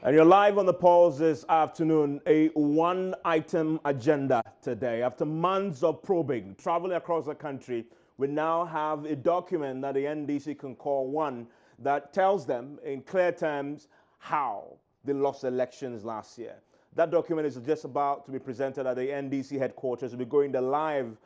And you're live on the polls this afternoon, a one-item agenda today. After months of probing, traveling across the country, we now have a document that the NDC can call one that tells them in clear terms how they lost elections last year. That document is just about to be presented at the NDC headquarters. We'll be going to live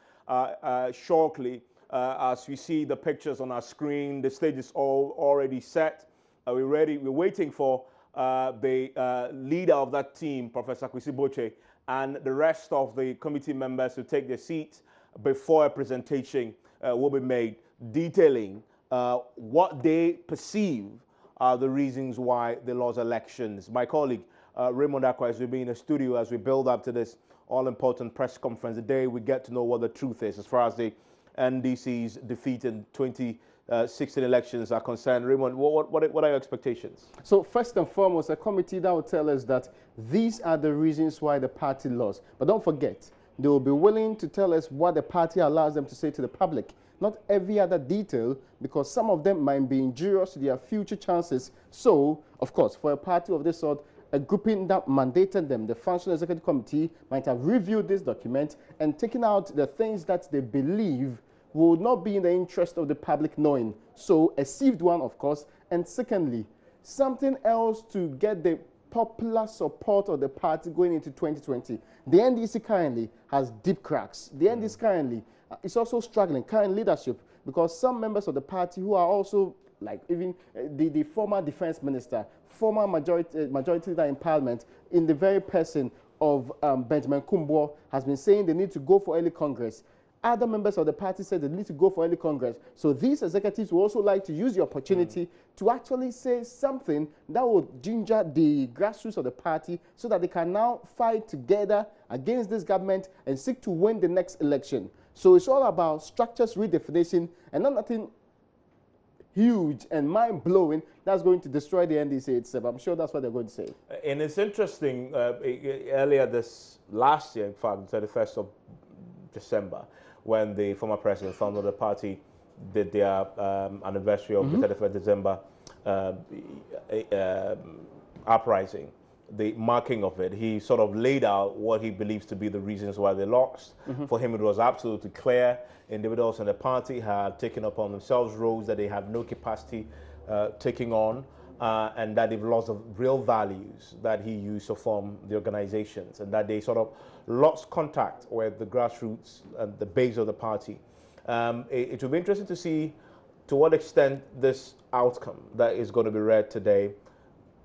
shortly as we see the pictures on our screen. The stage is all already set. We're ready. We're waiting for the leader of that team, Professor Agbogbloshie, and the rest of the committee members to take their seats before a presentation will be made detailing what they perceive are the reasons why they lost elections. My colleague, Raymond Akwa, will be in the studio as we build up to this all-important press conference. The day we get to know what the truth is as far as the NDC's defeat in 2016 elections are concerned. Raymond, what are your expectations? So first and foremost, a committee that will tell us that these are the reasons why the party lost. But don't forget, they will be willing to tell us what the party allows them to say to the public. Not every other detail, because some of them might be injurious to their future chances. So, of course, for a party of this sort, a grouping that mandated them, the Functional Executive Committee, might have reviewed this document and taken out the things that they believe would not be in the interest of the public knowing. So, a sieved one, of course. And secondly, something else to get the popular support of the party going into 2020. The NDC currently has deep cracks. The NDC currently is also struggling, current leadership, because some members of the party who are also, like even the former defense minister, former majority leader in parliament, in the very person of Benjamin Kumbo, has been saying they need to go for early Congress. Other members of the party said they need to go for early Congress. So these executives would also like to use the opportunity to actually say something that would ginger the grassroots of the party so that they can now fight together against this government and seek to win the next election. So it's all about structures redefinition and not nothing huge and mind-blowing that's going to destroy the NDC itself. I'm sure that's what they're going to say. And it's interesting, earlier this last year, in fact, 31st of December, when the former president, founder of the party, did their anniversary of the 31st December uprising, the marking of it, he sort of laid out what he believes to be the reasons why they lost. For him, it was absolutely clear. Individuals in the party had taken upon themselves roles that they had no capacity taking on, and that they've lost the real values that he used to form the organizations, and that they sort of lost contact with the grassroots and the base of the party. It will be interesting to see to what extent this outcome that is going to be read today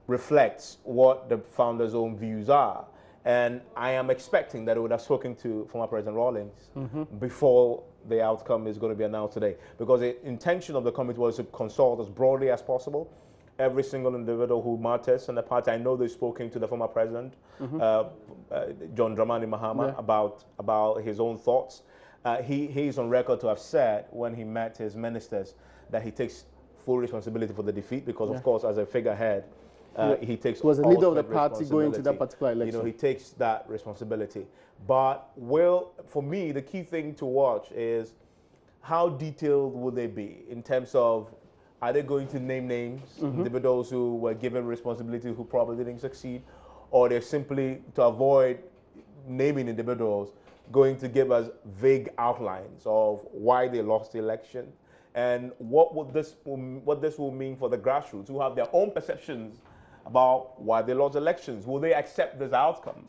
reflects what the founders' own views are. And I am expecting that they would have spoken to former President Rawlings before the outcome is going to be announced today, because the intention of the committee was to consult as broadly as possible every single individual who matters in the party. I know they've spoken to the former president, John Dramani Mahama, about his own thoughts. He's on record to have said when he met his ministers that he takes full responsibility for the defeat, because of course, as a figurehead, he takes. He was the leader of the party going to that particular election. You know, he takes that responsibility. But for me, the key thing to watch is how detailed will they be in terms of, are they going to name names, individuals who were given responsibility who probably didn't succeed, or they're simply, to avoid naming individuals, going to give us vague outlines of why they lost the election and what this will mean for the grassroots who have their own perceptions about why they lost elections. Will they accept this outcome?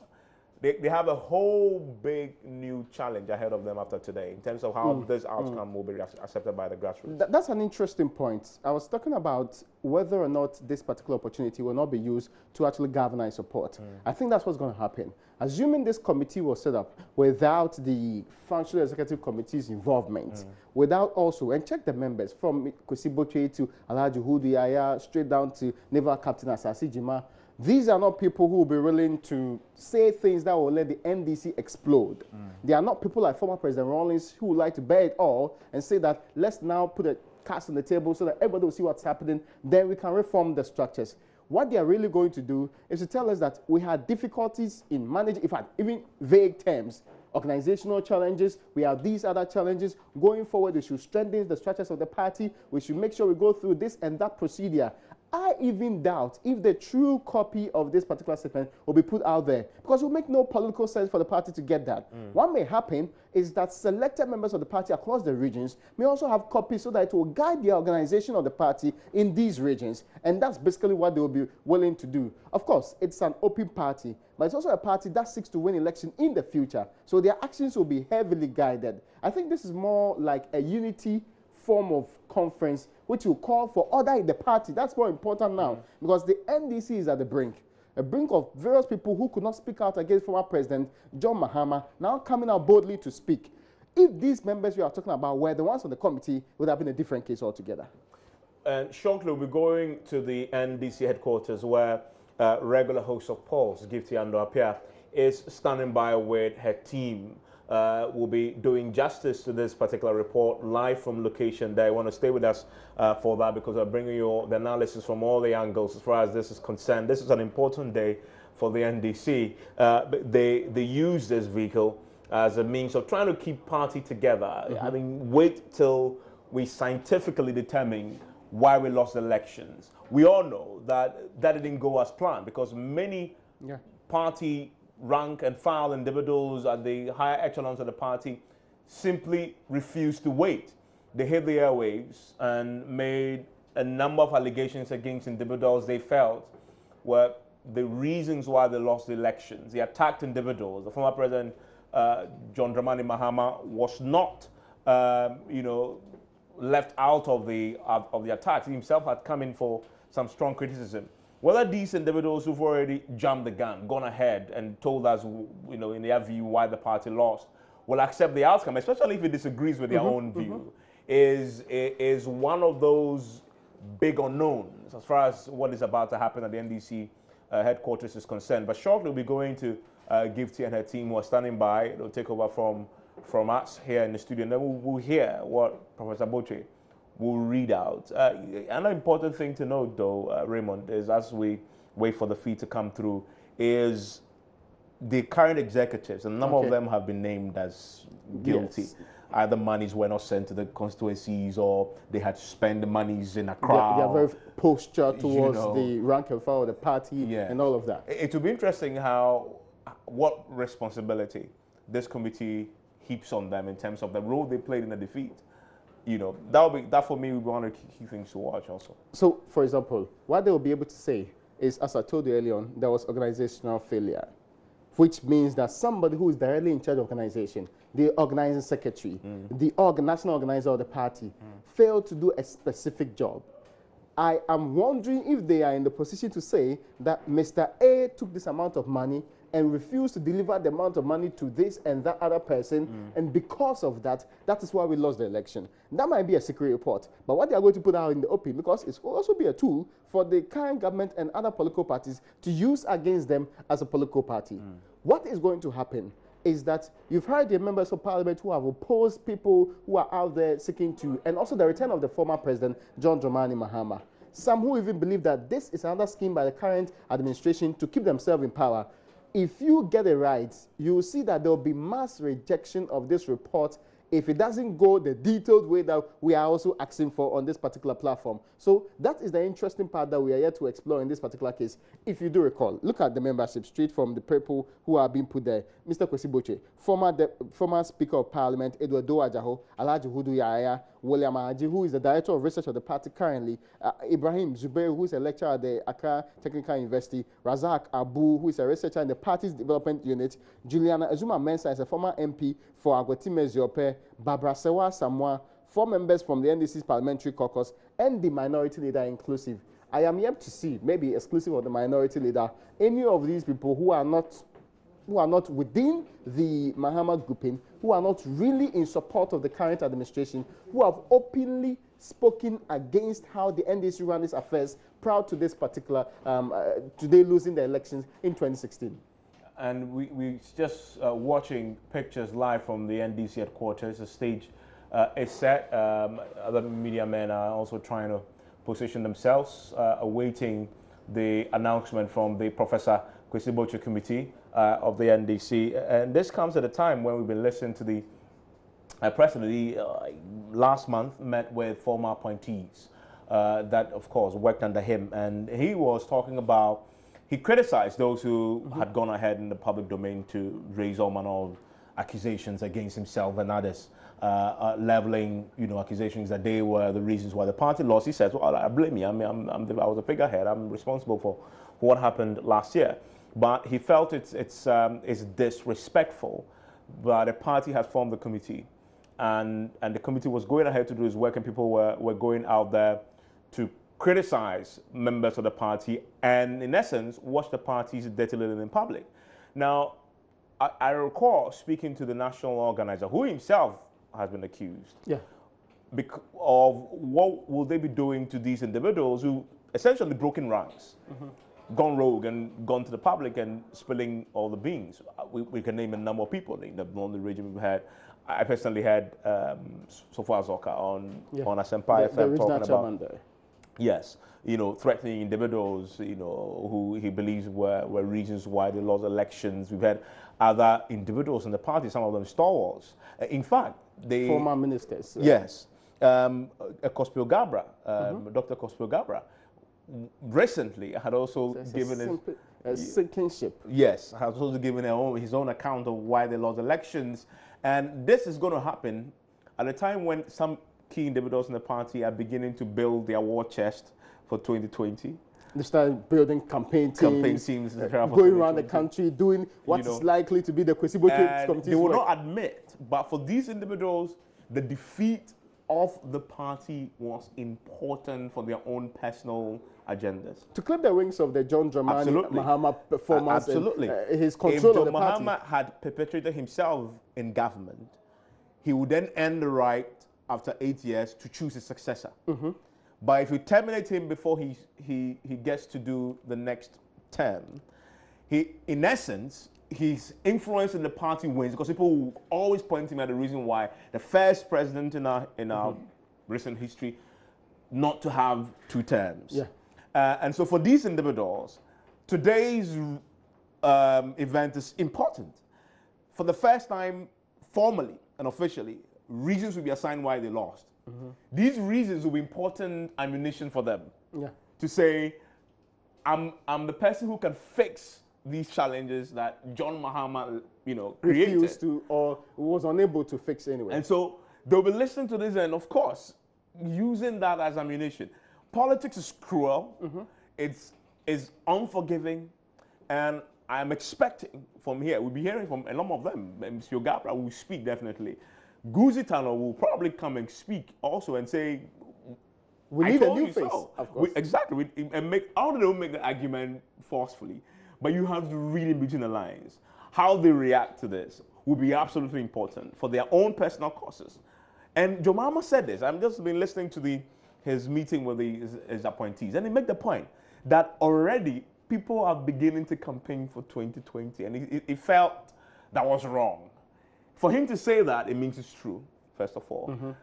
They have a whole big new challenge ahead of them after today in terms of how this outcome will be accepted by the grassroots. That's an interesting point. I was talking about whether or not this particular opportunity will not be used to actually galvanize support. I think that's what's going to happen. Assuming this committee was set up without the Functional Executive Committee's involvement, without also, and check the members from Agbogbloshie to Alhaji Hudu Yaya, straight down to Naval Captain Asasi Jima. These are not people who will be willing to say things that will let the NDC explode. They are not people like former President Rawlings who would like to bear it all and say that let's now put a cards on the table so that everybody will see what's happening, then we can reform the structures. What they are really going to do is to tell us that we had difficulties in managing, in fact, even vague terms, organizational challenges, we have these other challenges. Going forward, we should strengthen the structures of the party. We should make sure we go through this and that procedure. I even doubt if the true copy of this particular statement will be put out there, because it will make no political sense for the party to get that. What may happen is that selected members of the party across the regions may also have copies so that it will guide the organization of the party in these regions. And that's basically what they will be willing to do. Of course, it's an open party, but it's also a party that seeks to win election in the future. So their actions will be heavily guided. I think this is more like a unity form of conference which will call for order in the party. That's more important now, because the NDC is at the brink. A brink of various people who could not speak out against former President John Mahama now coming out boldly to speak. If these members we are talking about were the ones on the committee, it would have been a different case altogether. And shortly we'll be going to the NDC headquarters, where regular host of polls, Gifty Ando-Apia, is standing by with her team. Will be doing justice to this particular report live from location there. I want to stay with us for that, because I'm bringing you the analysis from all the angles as far as this is concerned. This is an important day for the NDC. They use this vehicle as a means of trying to keep party together. I mean, wait till we scientifically determine why we lost elections. We all know that that didn't go as planned, because many party rank and file individuals at the higher echelons of the party simply refused to wait. They hit the airwaves and made a number of allegations against individuals they felt were the reasons why they lost the elections. They attacked individuals. The former president, John Dramani Mahama, was not, left out of the attacks. He himself had come in for some strong criticism. Whether these individuals who've already jumped the gun, gone ahead and told us, in their view, why the party lost, will accept the outcome, especially if it disagrees with their own view, is one of those big unknowns as far as what is about to happen at the NDC headquarters is concerned. But shortly we'll be going to Gifty and her team, who are standing by. They'll take over from us here in the studio, and then we'll hear what Professor Agbogbloshie will read out. Another important thing to note, though, Raymond, is as we wait for the feed to come through, is the current executives, and a number of them have been named as guilty. Yes. Either monies were not sent to the constituencies, or they had to spend the monies in a crowd. Their very posture towards the rank and file of the party and all of that. It will be interesting what responsibility this committee heaps on them in terms of the role they played in the defeat. That for me would be one of the key things to watch also. So, for example, what they will be able to say is, as I told you earlier on, there was organizational failure, which means that somebody who is directly in charge of organization, the organizing secretary, the national organizer of the party, failed to do a specific job. I am wondering if they are in the position to say that Mr. A took this amount of money and refused to deliver the amount of money to this and that other person, and because of that, that is why we lost the election. That might be a secret report, but what they are going to put out in the open, because it will also be a tool for the current government and other political parties to use against them as a political party. What is going to happen is that you've heard the members of parliament who have opposed people who are out there seeking to, and also the return of the former president, John Dramani Mahama. Some who even believe that this is another scheme by the current administration to keep themselves in power. If you get it right, you will see that there will be mass rejection of this report if it doesn't go the detailed way that we are also asking for on this particular platform. So that is the interesting part that we are yet to explore in this particular case. If you do recall, look at the membership straight from the people who are being put there. Mr. Kwesi Boche, former Speaker of Parliament, Edward Dowajaho, Alhaji Hudu Yahaya, William Ahaji, who is the Director of Research of the party currently, Ibrahim Zubair, who is a lecturer at the Accra Technical University, Razak Abu, who is a researcher in the party's development unit, Juliana Azuma Mensah is a former MP for Agotime Ziope, Barbara Sewa Samoa, 4 members from the NDC's parliamentary caucus, and the minority leader inclusive. I am yet to see, maybe exclusive of the minority leader, any of these people who are not within the Mahama grouping, who are not really in support of the current administration, who have openly spoken against how the NDC ran its affairs prior to this particular, today losing the elections in 2016. And we just watching pictures live from the NDC headquarters. The stage is set. Other media men are also trying to position themselves, awaiting the announcement from the Professor Kwesi Boche Committee of the NDC. And this comes at a time when we've been listening to the President last month met with former appointees that, of course, worked under him. And he was talking about, he criticized those who had gone ahead in the public domain to raise all manner of accusations against himself and others, leveling, accusations that they were the reasons why the party lost. He says, well, I blame me. I mean, I was a figurehead. I'm responsible for what happened last year. But he felt it's disrespectful. But the party has formed the committee, and the committee was going ahead to do its work, and people were going out there to criticize members of the party and, in essence, watch the party's dirty living in public. Now, I recall speaking to the national organizer, who himself has been accused of what will they be doing to these individuals who essentially broken ranks, gone rogue and gone to the public and spilling all the beans. We can name a number of people. The regime we've had. I personally had Sofo Azoka on Asempa FM talking about threatening individuals, who he believes were reasons why they lost elections. We've had other individuals in the party, some of them stalwarts. In fact, they former ministers. Yes, Kospio Gabra, Dr. Kospio Gabra, recently had also given a sinking ship. Yes, has also given his own account of why they lost elections, and this is going to happen at a time when some key individuals in the party are beginning to build their war chest for 2020. They started building campaign teams going around the country, doing what is likely to be the Kwesi Botwe committee's They will work. not admit, but for these individuals, the defeat of the party was important for their own personal agendas. To clip the wings of the John Dramani Mahama performance, and, his control of the party. If Mahama had perpetrated himself in government, he would then earn the right, after 8 years, to choose his successor. But if you terminate him before he gets to do the next term, in essence, his influence in the party wins, because people will always point him at the reason why the first president in our recent history not to have 2 terms. And so for these individuals, today's event is important. For the first time, formally and officially, reasons will be assigned why they lost. These reasons will be important ammunition for them to say, I'm the person who can fix these challenges that John Mahama, created. Refused to, or was unable to fix anyway. And so they'll be listening to this and, of course, using that as ammunition. Politics is cruel. It's unforgiving. And I'm expecting from here, we'll be hearing from a lot of them. Mr. Gabra will speak definitely. Guzitano will probably come and speak also and say, we need a new face, of course. Exactly. And I don't make the argument forcefully, but you have to read in between the lines. How they react to this will be absolutely important for their own personal causes. And Jomama said this. I've just been listening to his meeting with his appointees, and he made the point that already people are beginning to campaign for 2020, and he felt that was wrong. For him to say that, it means it's true, first of all.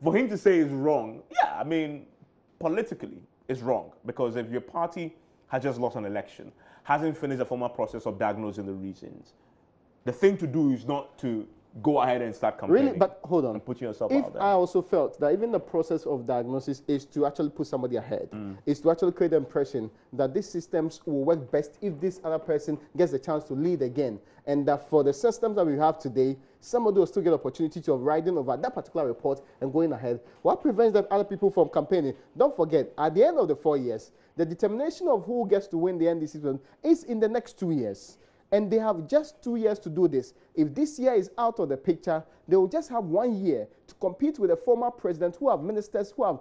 For him to say it's wrong, I mean, politically, it's wrong. Because if your party has just lost an election, hasn't finished the formal process of diagnosing the reasons, the thing to do is not to go ahead and start campaigning. Really, but hold on. And put yourself out there. I also felt that even the process of diagnosis is to actually put somebody ahead, is to actually create the impression that these systems will work best if this other person gets the chance to lead again. And that for the systems that we have today, somebody will still get opportunity to riding over that particular report and going ahead. What prevents that other people from campaigning? Don't forget, at the end of the 4 years, the determination of who gets to win the NDC is in the next 2 years. And they have just 2 years to do this. If this year is out of the picture, they will just have 1 year to compete with a former president who have ministers, who have,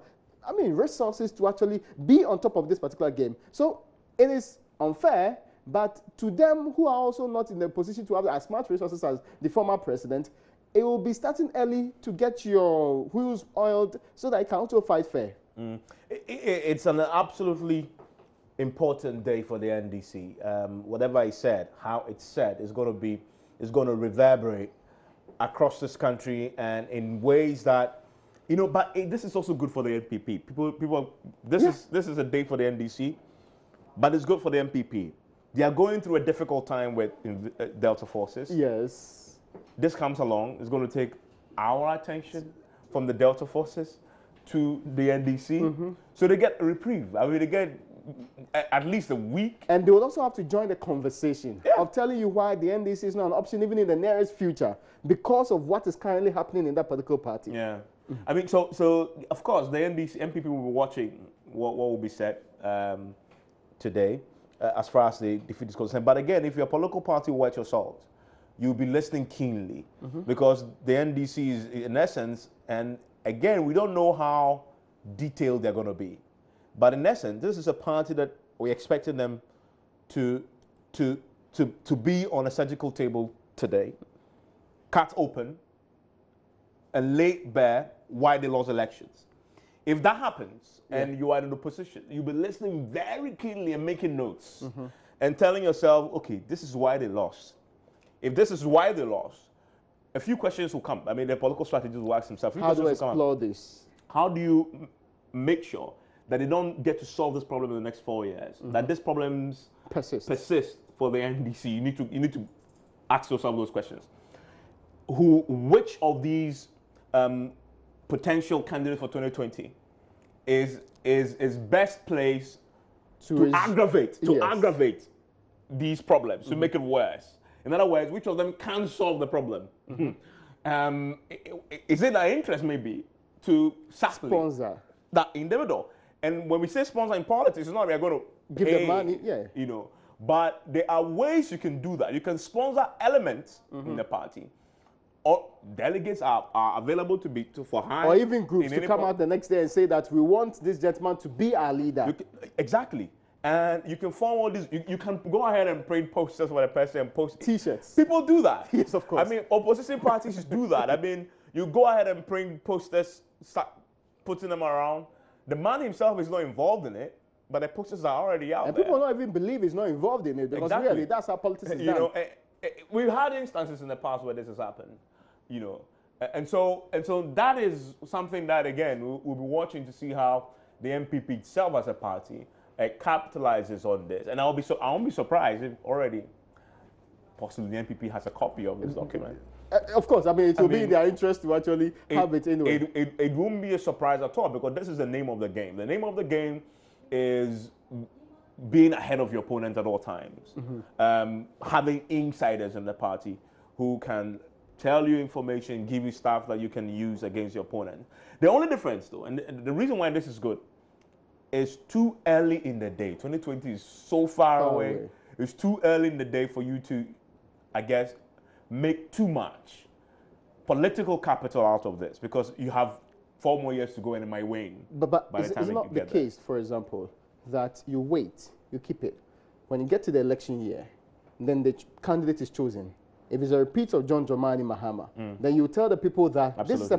resources to actually be on top of this particular game. So it is unfair, but to them who are also not in the position to have as much resources as the former president, it will be starting early to get your wheels oiled so that it can also fight fair. It's an absolutely important day for the NDC. Whatever I said, how it's said, is going to reverberate across this country and in ways that, but this is also good for the NPP. This is a day for the NDC, but it's good for the NPP. They are going through a difficult time with Delta forces. Yes. This comes along. It's going to take our attention from the Delta forces to the NDC. So they get a reprieve. I mean, they get at least a week. And they will also have to join the conversation of telling you why the NDC is not an option even in the nearest future because of what is currently happening in that political party. Yeah. I mean, so of course, the NPP will be watching what will be said today as far as the defeat is concerned. But again, if you're a political party worth your salt, you'll be listening keenly because the NDC is, in essence, and again, we don't know how detailed they're going to be. But in essence, this is a party that we're expecting them to be on a surgical table today, cut open, and lay bare why they lost elections. If that happens and you are in the position, you'll be listening very keenly and making notes and telling yourself, okay, this is why they lost. If this is why they lost, a few questions will come. I mean, the political strategists will ask themselves, how do I explore this? How do you make sure that they don't get to solve this problem in the next 4 years? That these problems persist for the NDC. You need to ask yourself those questions. Which of these potential candidates for 2020 is best placed to aggravate these problems, to make it worse? In other words, which of them can solve the problem? Is it our interest maybe to sponsor that individual? And when we say sponsor in politics, it's not we are going to give them money, you know. But there are ways you can do that. You can sponsor elements in the party, or delegates are available for hire, or even groups to come out the next day and say that we want this gentleman to be our leader. Exactly. And you can form all these, you can go ahead and print posters for the person and post T-shirts. People do that. Yes, of course. I mean, opposition parties do that. I mean, you go ahead and print posters, start putting them around. The man himself is not involved in it, but the posters are already out there. And people don't even believe he's not involved in it because really, that's how politics is done. You know, we've had instances in the past where this has happened, you know. And so that is something that, again, we'll be watching to see how the NPP itself as a party capitalizes on this. And I won't be surprised if already possibly the NPP has a copy of this document. Of course, I mean, it will be in their interest to actually have it anyway. It won't be a surprise at all because this is the name of the game. The name of the game is being ahead of your opponent at all times. Having insiders in the party who can tell you information, give you stuff that you can use against your opponent. The only difference, though, and the reason why this is good, is too early in the day. 2020 is so far away. It's too early in the day for you to, I guess, make too much political capital out of this because you have 4 more years to go and it might wane. But is it not the case, for example, that you wait, you keep it. When you get to the election year, then the candidate is chosen. If it's a repeat of John Dramani Mahama, then you tell the people that this is a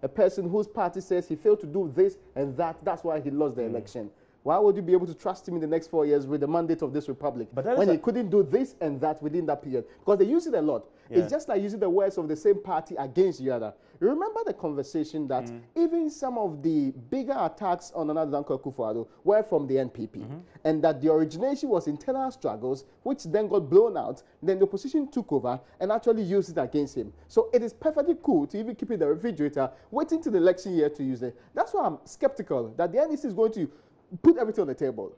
person whose party says he failed to do this and that. That's why he lost the election. Why would you be able to trust him in the next 4 years with the mandate of this republic when he couldn't do this and that within that period? Because they use it a lot. Yeah. It's just like using the words of the same party against the other. You remember the conversation that even some of the bigger attacks on Nana Dankwa Akufo-Addo were from the NPP, and that the origination was internal struggles, which then got blown out. Then the opposition took over and actually used it against him. So it is perfectly cool to even keep it in the refrigerator, waiting till the election year to use it. That's why I'm skeptical that the NDC is going to put everything on the table.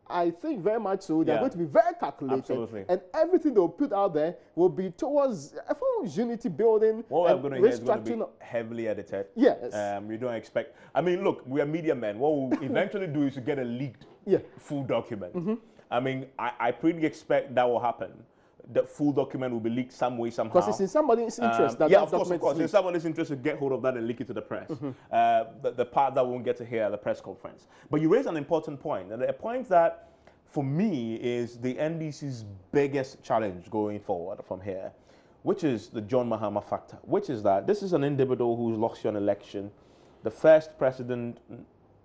I think very much so. They're going to be very calculated. Absolutely. And everything they'll put out there will be towards a form of unity building. What we're going to hear is going to be heavily edited. Yes. We don't expect... I mean, look, we are media men. What we'll eventually do is to get a leaked full document. I mean, I pretty expect that will happen. The full document will be leaked some way, somehow. Because it's in somebody's interest that of course. It's in somebody's interest to get hold of that and leak it to the press. The part that we won't get to hear at the press conference. But you raise an important point. And the point that, for me, is the NDC's biggest challenge going forward from here, which is the John Mahama factor, which is that this is an individual who's lost an election, the first president,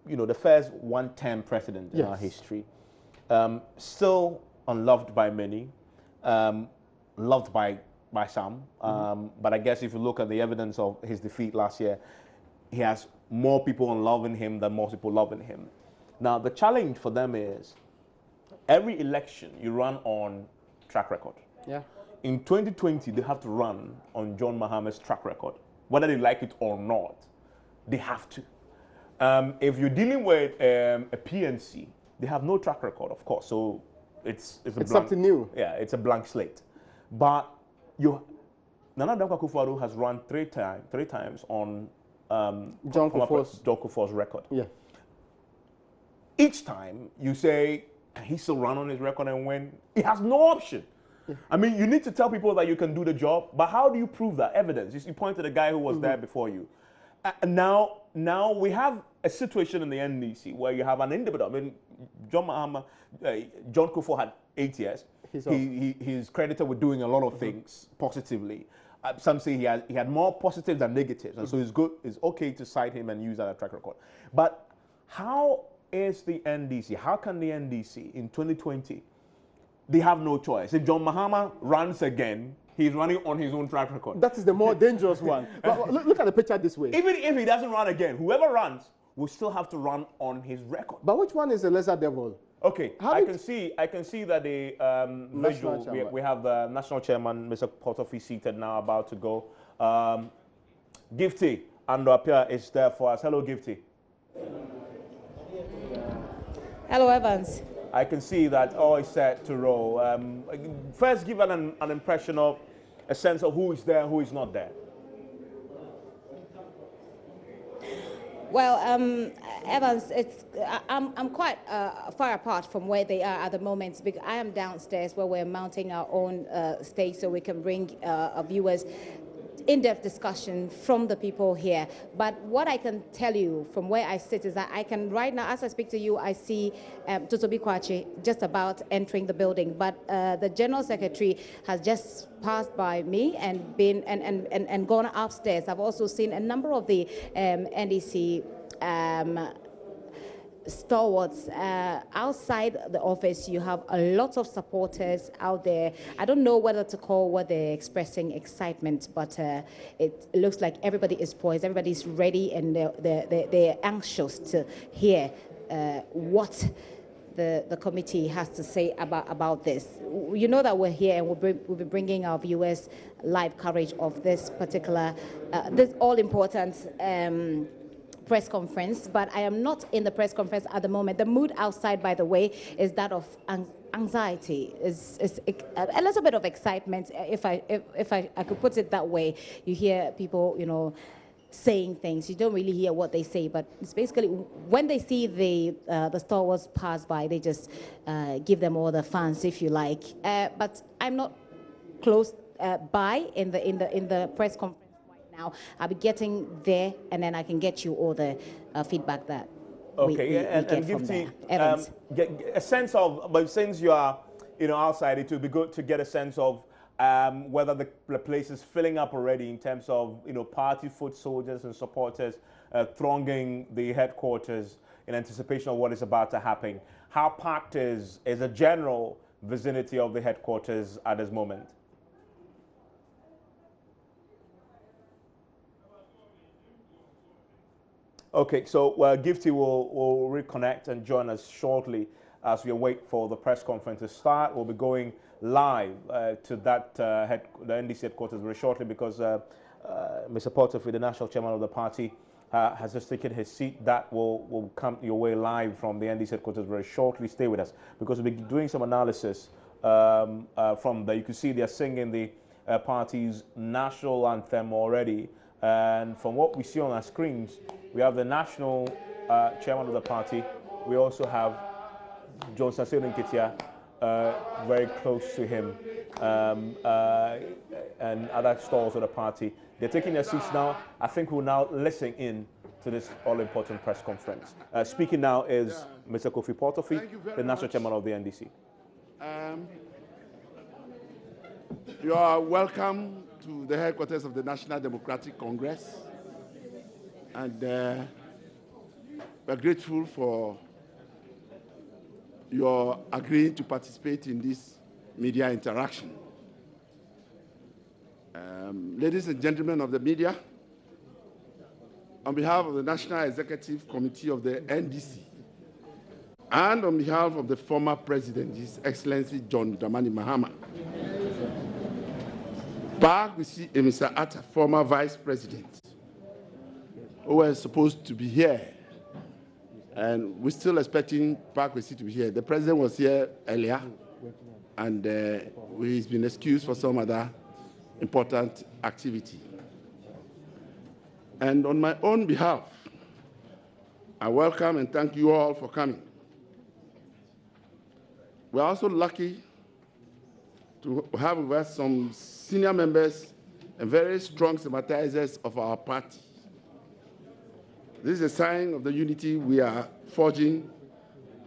you know, the first one-term president in our history, still unloved by many, loved by some. But I guess if you look at the evidence of his defeat last year, he has more people unloving him than most people loving him. Now, the challenge for them is every election you run on track record. Yeah. In 2020, they have to run on John Mahama's track record. Whether they like it or not, they have to. If you're dealing with a PNC, they have no track record, of course. So it's something new. Yeah, it's a blank slate. But Nana Dankwa Akufo-Addo has run three times on John Kufuor's record. Yeah. Each time you say, can he still run on his record and win? He has no option. Yeah. I mean, you need to tell people that you can do the job, but how do you prove that? Evidence. You point to the guy who was there before you. Now we have a situation in the NDC where you have an individual. I mean, John Mahama, John Kufuor had 8 years. He's credited with doing a lot of things positively. Some say he had more positives than negatives, and so it's okay to cite him and use that as a track record. But how is the NDC? How can the NDC in 2020? They have no choice. If John Mahama runs again, he's running on his own track record. That is the more dangerous one. But look at the picture this way. Even if he doesn't run again, whoever runs will still have to run on his record. But which one is the lesser devil? Okay, I can see that the visual, we have the national chairman, Mr. Portofi, seated now, about to go. Gifty Ando-Apia is there for us. Hello, Gifty. Hello, Evans. I can see that all is set to roll. First, give an impression of a sense of who is there and who is not there. Well, Evans, I'm quite far apart from where they are at the moment, because I am downstairs where we're mounting our own stage so we can bring our viewers in-depth discussion from the people here. But what I can tell you from where I sit is that I can, right now, as I speak to you, I see Totobi Kwachi just about entering the building. But the General Secretary has just passed by me and been and gone upstairs. I've also seen a number of the NDC stalwarts outside the office. You have a lot of supporters out there. I don't know whether to call what they're expressing excitement, but it looks like everybody is poised, everybody's ready, and they're anxious to hear what the committee has to say about this. You know that we're here and we'll be bringing our viewers live coverage of this particular, this all-important press conference, but I am not in the press conference at the moment. The mood outside, by the way, is that of anxiety, is a little bit of excitement, if I could put it that way. You hear people, you know, saying things. You don't really hear what they say, but it's basically when they see the stalwarts pass by, they just give them all the fans, if you like. But I'm not close by in the press conference. Now, I'll be getting there, and then I can get you all the feedback that we get from there. Evans. Get a sense of, but since you are, outside, it would be good to get a sense of whether the place is filling up already in terms of, party foot soldiers and supporters thronging the headquarters in anticipation of what is about to happen. How packed is a general vicinity of the headquarters at this moment? Okay, so Gifty will reconnect and join us shortly as we wait for the press conference to start. We'll be going live to the NDC headquarters very shortly, because Mr. Portofi, the national chairman of the party, has just taken his seat. That will come your way live from the NDC headquarters very shortly. Stay with us, because we'll be doing some analysis from there. You can see they're singing the party's national anthem already. And from what we see on our screens, we have the national chairman of the party. We also have John Sasedo Nketia very close to him, and other stalls of the party. They're taking their seats now. I think we'll now listen in to this all-important press conference. Speaking now is Mr. Kofi Portofi, the national chairman of the NDC. You are welcome to the headquarters of the National Democratic Congress, and we're grateful for your agreeing to participate in this media interaction. Ladies and gentlemen of the media, on behalf of the National Executive Committee of the NDC, and on behalf of the former President, His Excellency John Dramani Mahama, back we see Mr. Atta, former Vice President, who was supposed to be here And we're still expecting Park Kwesi to be here. The president was here earlier, and he's been excused for some other important activity. And on my own behalf, I welcome and thank you all for coming. We're also lucky to have with us some senior members and very strong sympathizers of our party. This is a sign of the unity we are forging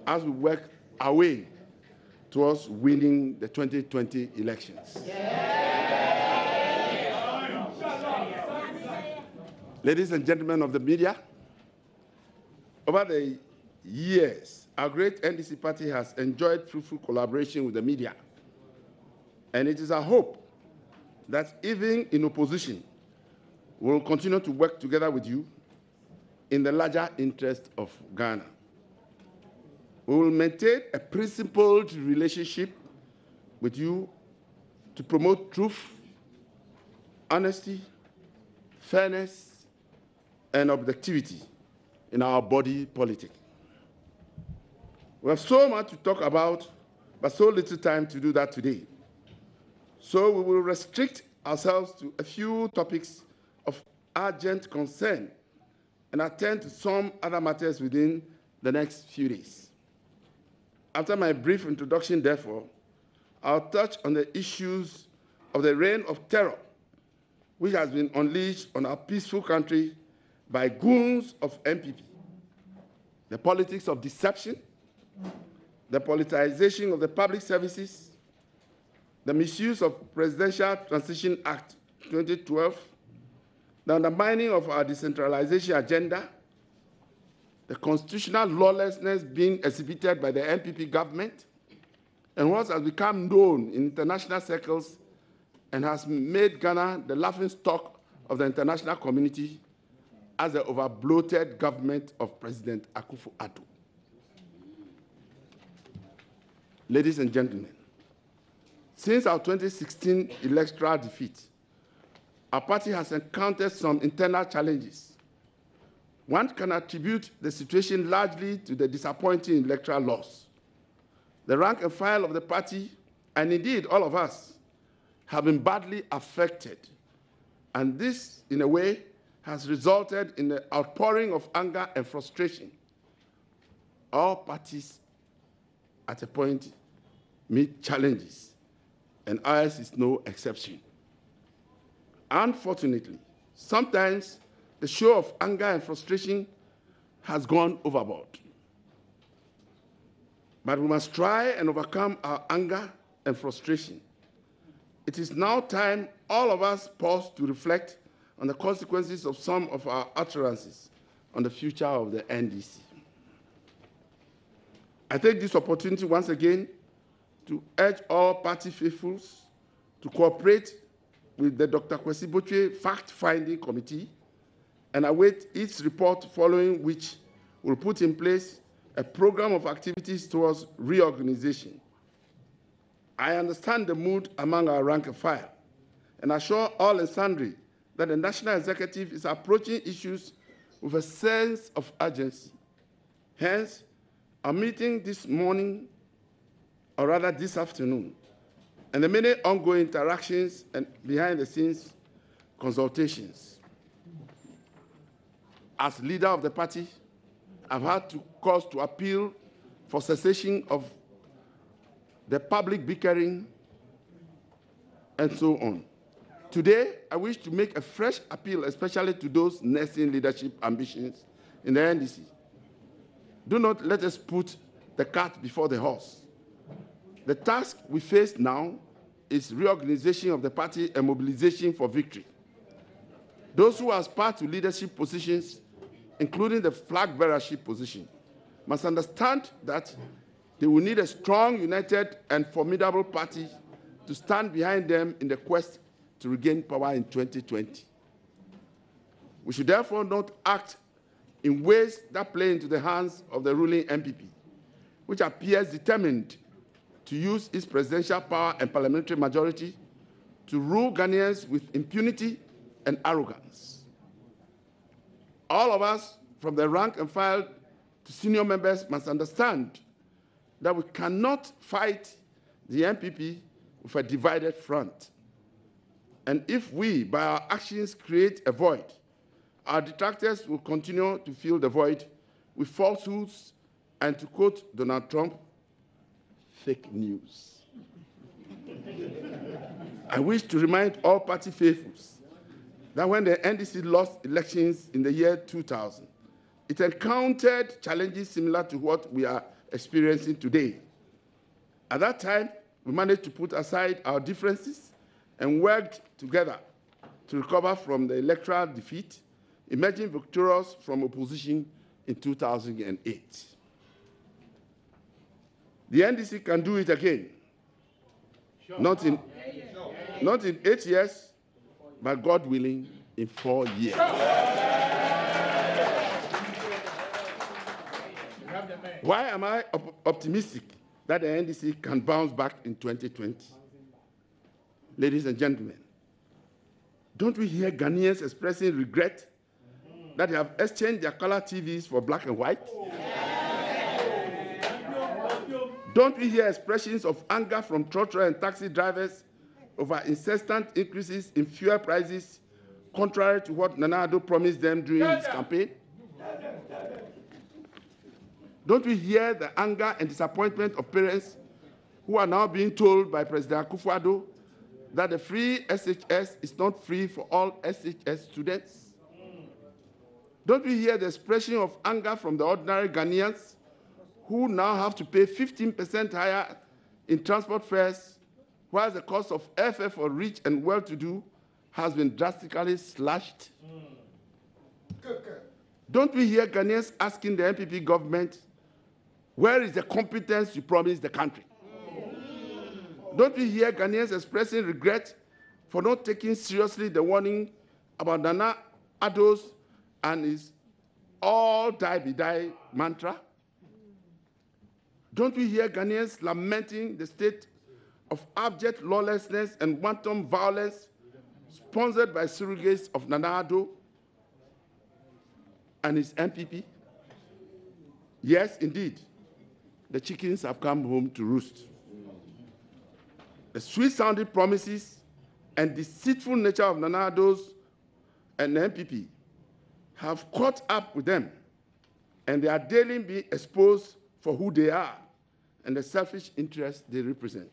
as we work our way towards winning the 2020 elections. Ladies and gentlemen of the media, over the years, our great NDC party has enjoyed fruitful collaboration with the media. And it is our hope that even in opposition, we will continue to work together with you in the larger interest of Ghana. We will maintain a principled relationship with you to promote truth, honesty, fairness, and objectivity in our body politic. We have so much to talk about, but so little time to do that today. So we will restrict ourselves to a few topics of urgent concern and attend to some other matters within the next few days. After my brief introduction, therefore, I'll touch on the issues of the reign of terror, which has been unleashed on our peaceful country by goons of NPP, the politics of deception, the politicization of the public services, the misuse of Presidential Transition Act 2012, the undermining of our decentralization agenda, the constitutional lawlessness being exhibited by the NPP government, and what has become known in international circles and has made Ghana the laughingstock of the international community as the over-bloated government of President Akufo-Addo. Ladies and gentlemen, since our 2016 electoral defeat, our party has encountered some internal challenges. One can attribute the situation largely to the disappointing electoral loss. The rank and file of the party, and indeed all of us, have been badly affected. And this, in a way, has resulted in the outpouring of anger and frustration. All parties, at a point, meet challenges, and ours is no exception. Unfortunately, sometimes the show of anger and frustration has gone overboard. But we must try and overcome our anger and frustration. It is now time all of us pause to reflect on the consequences of some of our utterances on the future of the NDC. I take this opportunity once again to urge all party faithfuls to cooperate with the Dr. Kwesi Botwe fact-finding committee and await its report, following which we'll put in place a program of activities towards reorganization. I understand the mood among our rank and file and assure all and sundry that the National Executive is approaching issues with a sense of urgency. Hence, our meeting this morning, or rather this afternoon, and the many ongoing interactions and behind-the-scenes consultations. As leader of the party, I've had to cause to appeal for cessation of the public bickering and so on. Today, I wish to make a fresh appeal, especially to those nursing leadership ambitions in the NDC. Do not let us put the cart before the horse. The task we face now is reorganization of the party and mobilization for victory. Those who aspire to leadership positions, including the flag bearership position, must understand that they will need a strong, united, and formidable party to stand behind them in the quest to regain power in 2020. We should therefore not act in ways that play into the hands of the ruling NPP, which appears determined to use its presidential power and parliamentary majority to rule Ghanaians with impunity and arrogance. All of us, from the rank and file to senior members must understand that we cannot fight the NPP with a divided front. And if we, by our actions, create a void, our detractors will continue to fill the void with falsehoods and, to quote Donald Trump, fake news. I wish to remind all party faithfuls that when the NDC lost elections in the year 2000, it encountered challenges similar to what we are experiencing today. At that time, we managed to put aside our differences and worked together to recover from the electoral defeat, emerging victorious from opposition in 2008. The NDC can do it again. Sure. Not in 8 years, but God willing, in 4 years. Why am I optimistic that the NDC can bounce back in 2020? Ladies and gentlemen, don't we hear Ghanaians expressing regret that they have exchanged their color TVs for black and white? Don't we hear expressions of anger from trotro and taxi drivers over incessant increases in fuel prices, contrary to what Nana Addo promised them during his campaign? Don't we hear the anger and disappointment of parents who are now being told by President Akufo-Addo that the free SHS is not free for all SHS students? Don't we hear the expression of anger from the ordinary Ghanaians who now have to pay 15% higher in transport fares, while the cost of airfare for rich and well-to-do has been drastically slashed? Don't we hear Ghanaians asking the NPP government, where is the competence you promised the country? Don't we hear Ghanaians expressing regret for not taking seriously the warning about Nana Addo's and his all die be die mantra? Don't we hear Ghanaians lamenting the state of abject lawlessness and wanton violence sponsored by surrogates of Nana Addo and his NPP? Yes, indeed, the chickens have come home to roost. The sweet-sounding promises and deceitful nature of Nana Addo's and the NPP have caught up with them, and they are daily being exposed for who they are and the selfish interests they represent.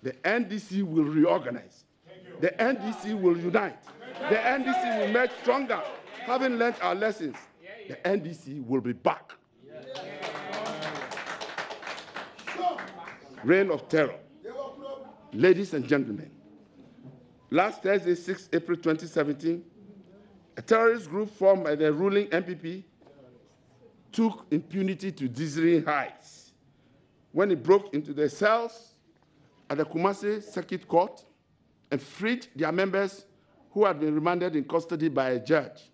The NDC will reorganize. The NDC will unite. The NDC will make stronger. Having learned our lessons, the NDC will be back. Reign of terror. Ladies and gentlemen, last Thursday, 6 April 2017, a terrorist group formed by the ruling NPP took impunity to dizzying heights when it broke into the cells at the Kumasi Circuit Court and freed their members who had been remanded in custody by a judge.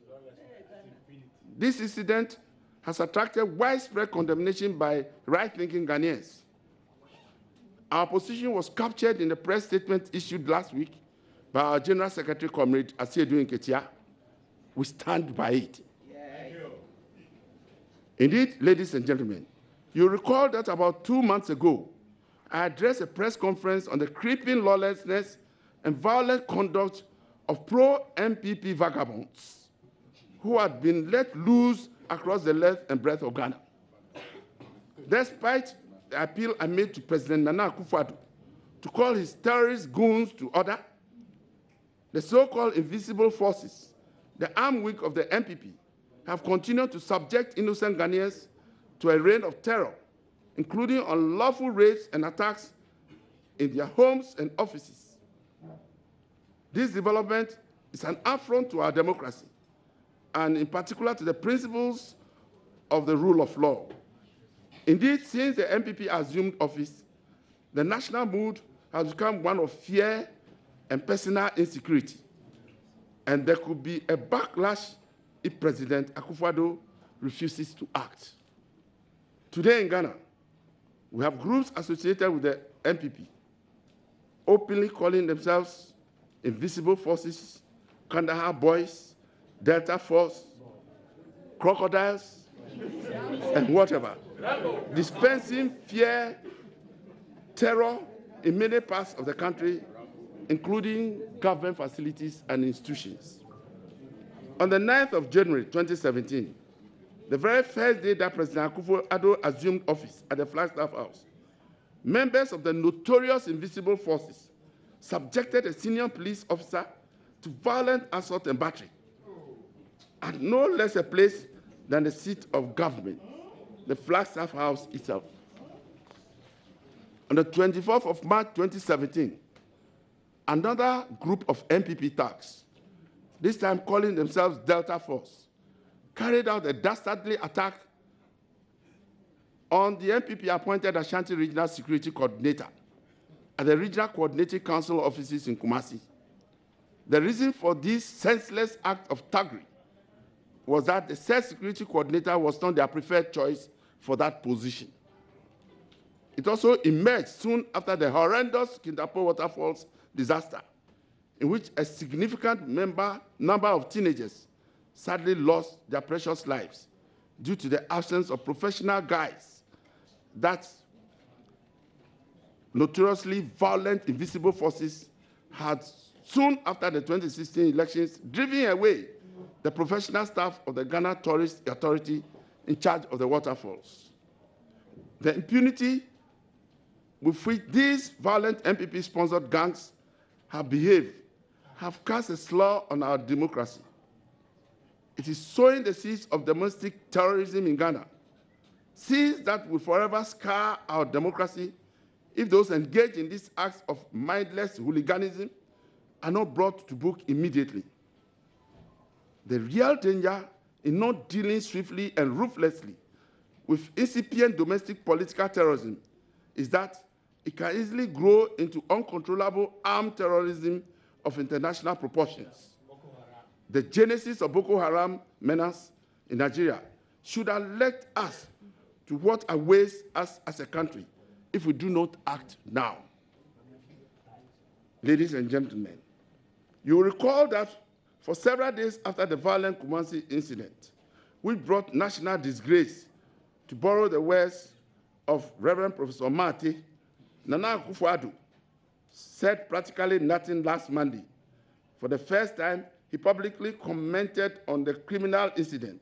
This incident has attracted widespread condemnation by right-thinking Ghanaians. Our position was captured in a press statement issued last week by our General Secretary, Comrade Asiedu Nketia. We stand by it. Indeed, ladies and gentlemen, you recall that about 2 months ago, I addressed a press conference on the creeping lawlessness and violent conduct of pro-NPP vagabonds who had been let loose across the length and breadth of Ghana. Despite the appeal I made to President Nana Akufo-Addo to call his terrorist goons to order, the so-called invisible forces, the armed wing of the NPP, have continued to subject innocent Ghanaians to a reign of terror, including unlawful raids and attacks in their homes and offices. This development is an affront to our democracy, and in particular to the principles of the rule of law. Indeed, since the NPP assumed office, the national mood has become one of fear and personal insecurity, and there could be a backlash if President Akufo-Addo refuses to act. Today in Ghana, we have groups associated with the NPP openly calling themselves Invisible Forces, Kandahar Boys, Delta Force, Crocodiles, and whatever, dispensing fear, terror in many parts of the country, including government facilities and institutions. On the 9th of January 2017, the very first day that President Akufo-Addo assumed office at the Flagstaff House, members of the notorious Invisible Forces subjected a senior police officer to violent assault and battery at no less a place than the seat of government, the Flagstaff House itself. On the 24th of March 2017, another group of NPP thugs, this time calling themselves Delta Force, carried out a dastardly attack on the NPP-appointed Ashanti Regional Security Coordinator at the Regional Coordinating Council offices in Kumasi. The reason for this senseless act of thuggery was that the said security coordinator was not their preferred choice for that position. It also emerged soon after the horrendous Kintapo Waterfalls disaster, in which a significant number of teenagers sadly lost their precious lives due to the absence of professional guides that notoriously violent Invisible Forces had soon after the 2016 elections driven away the professional staff of the Ghana Tourist Authority in charge of the waterfalls. The impunity with which these violent NPP-sponsored gangs have behaved have cast a slur on our democracy. It is sowing the seeds of domestic terrorism in Ghana, seeds that will forever scar our democracy if those engaged in these acts of mindless hooliganism are not brought to book immediately. The real danger in not dealing swiftly and ruthlessly with incipient domestic political terrorism is that it can easily grow into uncontrollable armed terrorism of international proportions. The genesis of Boko Haram menace in Nigeria should alert us to what awaits us as a country if we do not act now. Ladies and gentlemen, you will recall that for several days after the violent Kumasi incident, we brought national disgrace, to borrow the words of Reverend Professor Mate, Nana Akufo-Addo said practically nothing last Monday. For the first time, he publicly commented on the criminal incident,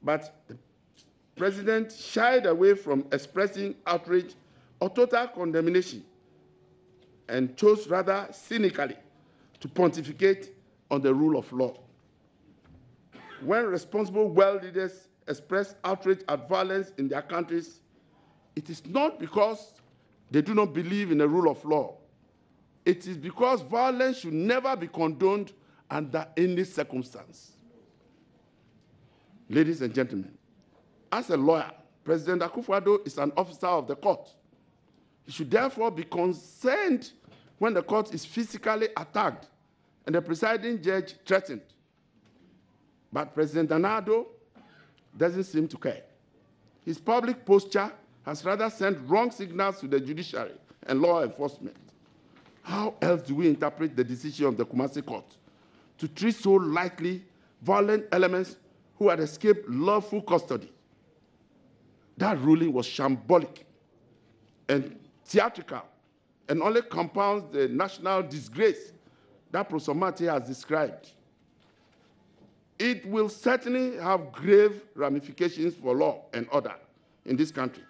but the president shied away from expressing outrage or total condemnation and chose rather cynically to pontificate on the rule of law. When responsible world leaders express outrage at violence in their countries, it is not because they do not believe in the rule of law. It is because violence should never be condoned under any circumstance. Ladies and gentlemen, as a lawyer, President Akufo-Addo is an officer of the court. He should therefore be concerned when the court is physically attacked and the presiding judge threatened. But President Nana-Addo doesn't seem to care. His public posture has rather sent wrong signals to the judiciary and law enforcement. How else do we interpret the decision of the Kumasi court to treat so lightly violent elements who had escaped lawful custody? That ruling was shambolic and theatrical and only compounds the national disgrace that Professor Mate has described. It will certainly have grave ramifications for law and order in this country.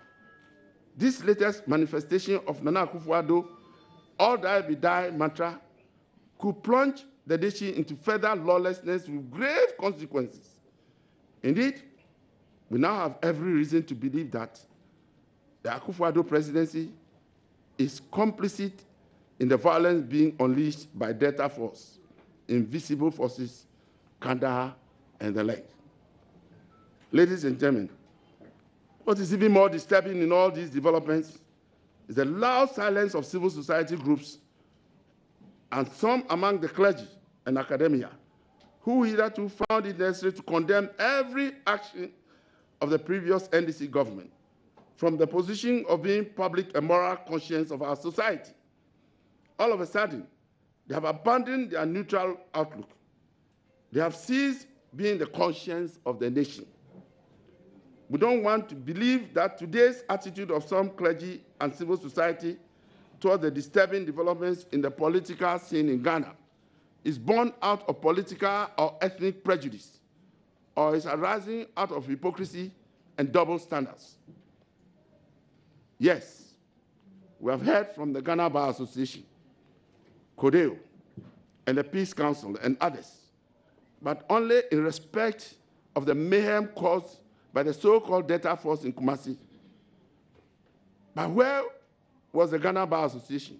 This latest manifestation of Nana Akufo-Addo all die be die mantra could plunge the nation into further lawlessness with grave consequences. Indeed, we now have every reason to believe that the Akufo-Addo presidency is complicit in the violence being unleashed by Delta Force, Invisible Forces, Kandahar, and the like. Ladies and gentlemen, what is even more disturbing in all these developments is the loud silence of civil society groups and some among the clergy and academia who hitherto found it necessary to condemn every action of the previous NDC government from the position of being public and moral conscience of our society. All of a sudden, they have abandoned their neutral outlook. They have ceased being the conscience of the nation. We don't want to believe that today's attitude of some clergy and civil society toward the disturbing developments in the political scene in Ghana is born out of political or ethnic prejudice, or is arising out of hypocrisy and double standards. Yes, we have heard from the Ghana Bar Association, CODEO, and the Peace Council and others, but only in respect of the mayhem caused by the so-called Delta Force in Kumasi. But where was the Ghana Bar Association,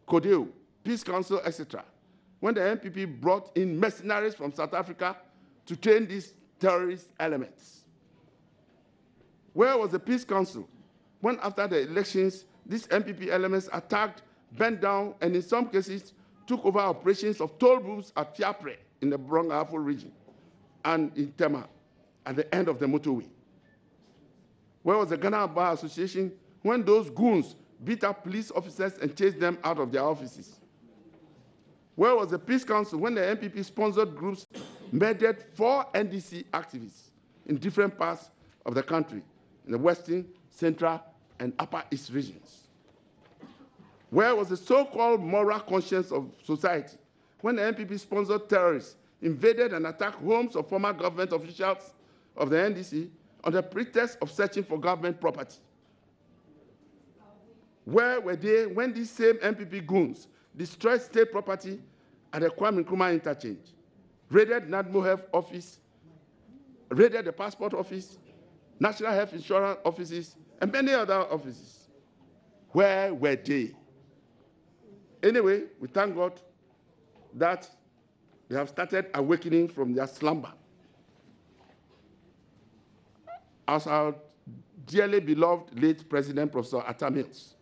CODEO, Peace Council, etc., when the NPP brought in mercenaries from South Africa to train these terrorist elements? Where was the Peace Council when, after the elections, these NPP elements attacked, bent down, and in some cases took over operations of toll booths at Fiapre in the Brong-Ahafo region and in Tema at the end of the motorway? Where was the Ghana Bar Association when those goons beat up police officers and chased them out of their offices? Where was the Peace Council when the NPP-sponsored groups murdered 4 NDC activists in different parts of the country, in the Western, Central, and Upper East regions? Where was the so-called moral conscience of society when the NPP-sponsored terrorists invaded and attacked homes of former government officials of the NDC on the pretext of searching for government property? Where were they when these same NPP goons destroyed state property at the Kwame Nkrumah interchange, raided NADMO Health office, raided the passport office, National Health Insurance offices, and many other offices? Where were they? Anyway, we thank God that they have started awakening from their slumber. As our dearly beloved late President, Professor Atta Mills,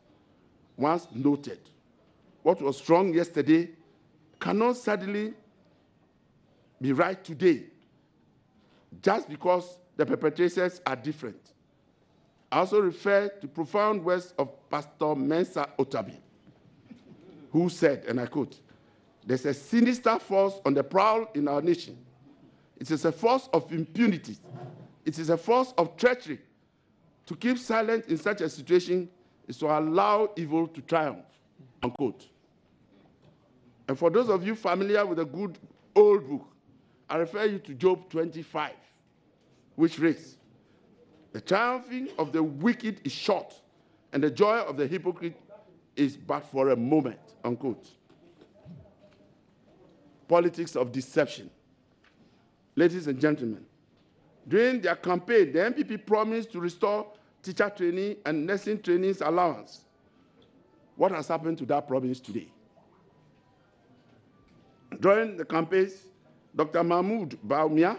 once noted, what was wrong yesterday cannot suddenly be right today just because the perpetrators are different. I also refer to profound words of Pastor Mensa Otabi, who said, and I quote, "There's a sinister force on the prowl in our nation. It is a force of impunity. It is a force of treachery. To keep silent in such a situation is to allow evil to triumph," unquote. And for those of you familiar with a good old book, I refer you to Job 25, which reads, "The triumphing of the wicked is short, and the joy of the hypocrite is but for a moment," unquote. Politics of deception. Ladies and gentlemen, during their campaign, the NPP promised to restore teacher training and nursing training's allowance. What has happened to that promise today? During the campaigns, Dr. Mahmoud Baumia,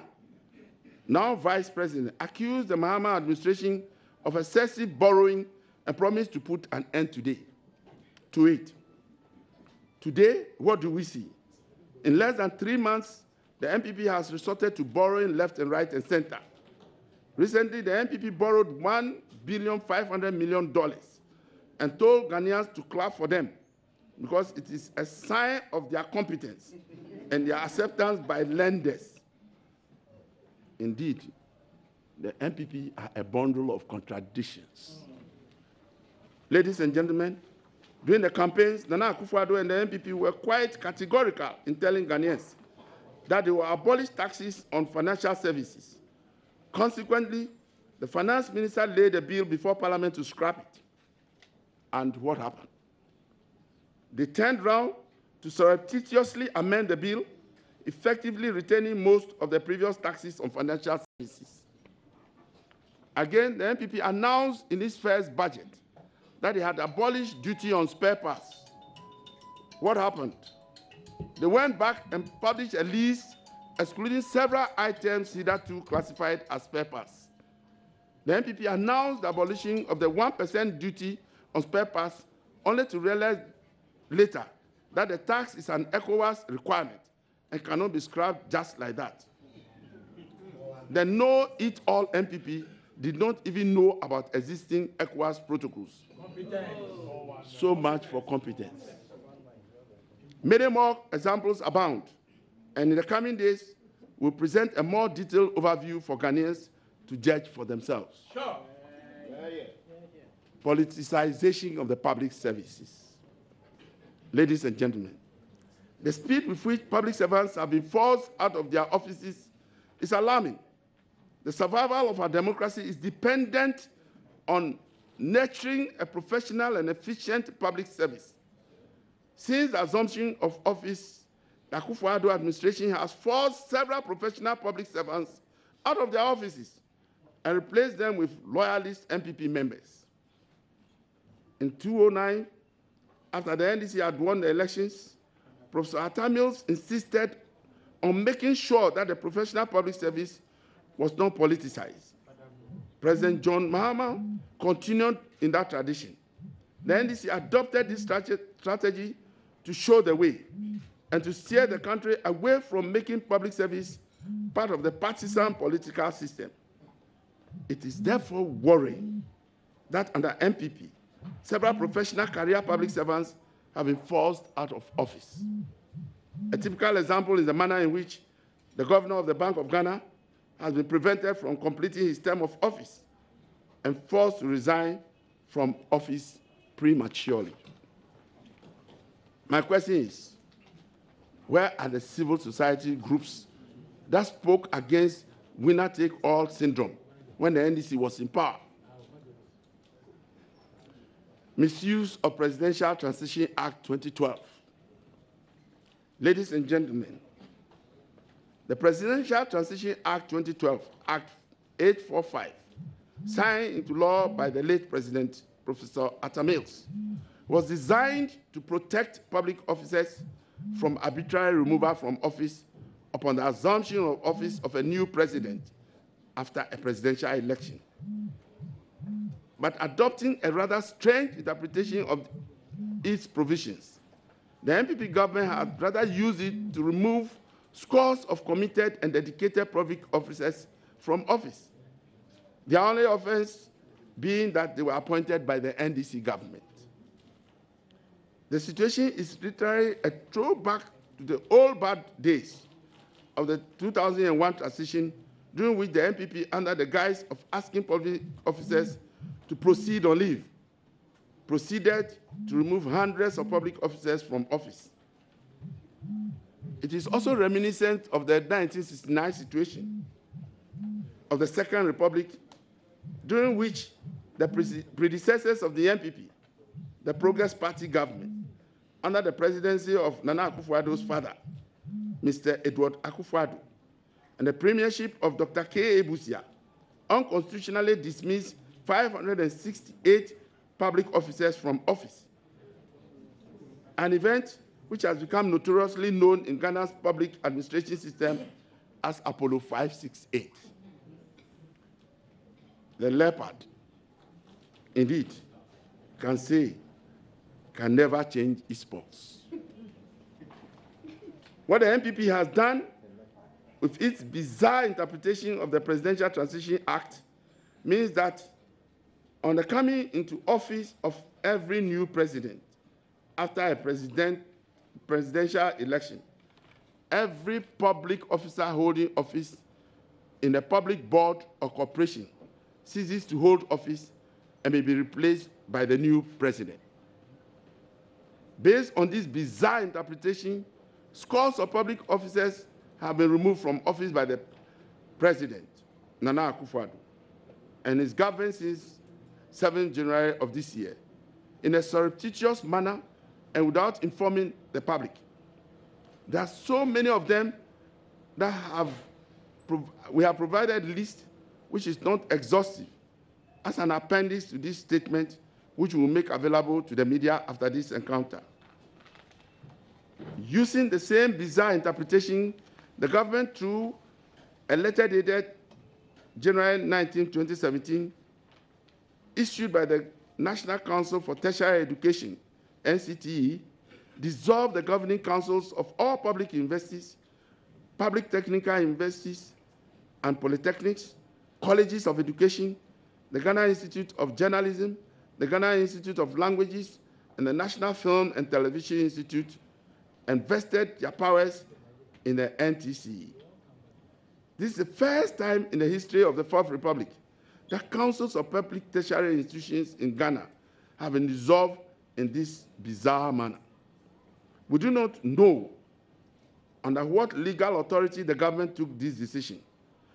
now Vice President, accused the Mahama administration of excessive borrowing and promised to put an end to it. Today, what do we see? In less than 3 months, the NPP has resorted to borrowing left and right and center. Recently, the NPP borrowed $1.5 billion and told Ghanaians to clap for them because it is a sign of their competence and their acceptance by lenders. Indeed, the NPP are a bundle of contradictions. Ladies and gentlemen, during the campaigns, Nana Akufo-Addo and the NPP were quite categorical in telling Ghanaians that they will abolish taxes on financial services. Consequently, the finance minister laid a bill before Parliament to scrap it. And what happened? They turned round to surreptitiously amend the bill, effectively retaining most of the previous taxes on financial services. Again, the NPP announced in its first budget that they had abolished duty on spare parts. What happened? They went back and published a list excluding several items hitherto classified as spare parts. The NPP announced the abolition of the 1% duty on spare parts, only to realize later that the tax is an ECOWAS requirement and cannot be scrapped just like that. The know-it-all NPP did not even know about existing ECOWAS protocols. So much for competence. Many more examples abound, and in the coming days, we'll present a more detailed overview for Ghanaians to judge for themselves. Sure. Politicization of the public services. Ladies and gentlemen, the speed with which public servants have been forced out of their offices is alarming. The survival of our democracy is dependent on nurturing a professional and efficient public service. Since the assumption of office, the Akufo-Addo administration has forced several professional public servants out of their offices and replaced them with loyalist NPP members. In 2009, after the NDC had won the elections, Professor Atta Mills insisted on making sure that the professional public service was not politicized. President John Mahama continued in that tradition. The NDC adopted this strategy to show the way and to steer the country away from making public service part of the partisan political system. It is therefore worrying that under NPP, several professional career public servants have been forced out of office. A typical example is the manner in which the governor of the Bank of Ghana has been prevented from completing his term of office and forced to resign from office prematurely. My question is, where are the civil society groups that spoke against winner-take-all syndrome when the NDC was in power? Misuse of Presidential Transition Act 2012. Ladies and gentlemen, the Presidential Transition Act 2012, Act 845, signed into law by the late President Professor Atta Mills, was designed to protect public officers from arbitrary removal from office upon the assumption of office of a new president after a presidential election. But adopting a rather strange interpretation of its provisions, the NPP government has rather used it to remove scores of committed and dedicated public officers from office. The only offense being that they were appointed by the NDC government. The situation is literally a throwback to the old bad days of the 2001 transition, during which the NPP, under the guise of asking public officers to proceed on leave, proceeded to remove hundreds of public officers from office. It is also reminiscent of the 1969 situation of the Second Republic, during which the predecessors of the NPP, the Progress Party government, under the presidency of Nana Akufo-Addo's father, Mr. Edward Akufo-Addo, and the premiership of Dr. K. Busia, unconstitutionally dismissed 568 public officers from office, an event which has become notoriously known in Ghana's public administration system as Apollo 568. The leopard, indeed, can never change its spots. What the NPP has done with its bizarre interpretation of the Presidential Transition Act means that on the coming into office of every new president after a presidential election, every public officer holding office in a public board or corporation ceases to hold office and may be replaced by the new president. Based on this bizarre interpretation, scores of public officers have been removed from office by the president, Nana Akufo-Addo, and is governed since 7th January of this year in a surreptitious manner and without informing the public. There are so many of them that we have provided a list which is not exhaustive as an appendix to this statement, which we will make available to the media after this encounter. Using the same bizarre interpretation, the government, through a letter dated January 19, 2017, issued by the National Council for Tertiary Education, NCTE, dissolved the governing councils of all public universities, public technical universities and polytechnics, colleges of education, the Ghana Institute of Journalism, the Ghana Institute of Languages, and the National Film and Television Institute, and vested their powers in the NTCE. This is the first time in the history of the Fourth Republic that councils of public tertiary institutions in Ghana have been dissolved in this bizarre manner. We do not know under what legal authority the government took this decision,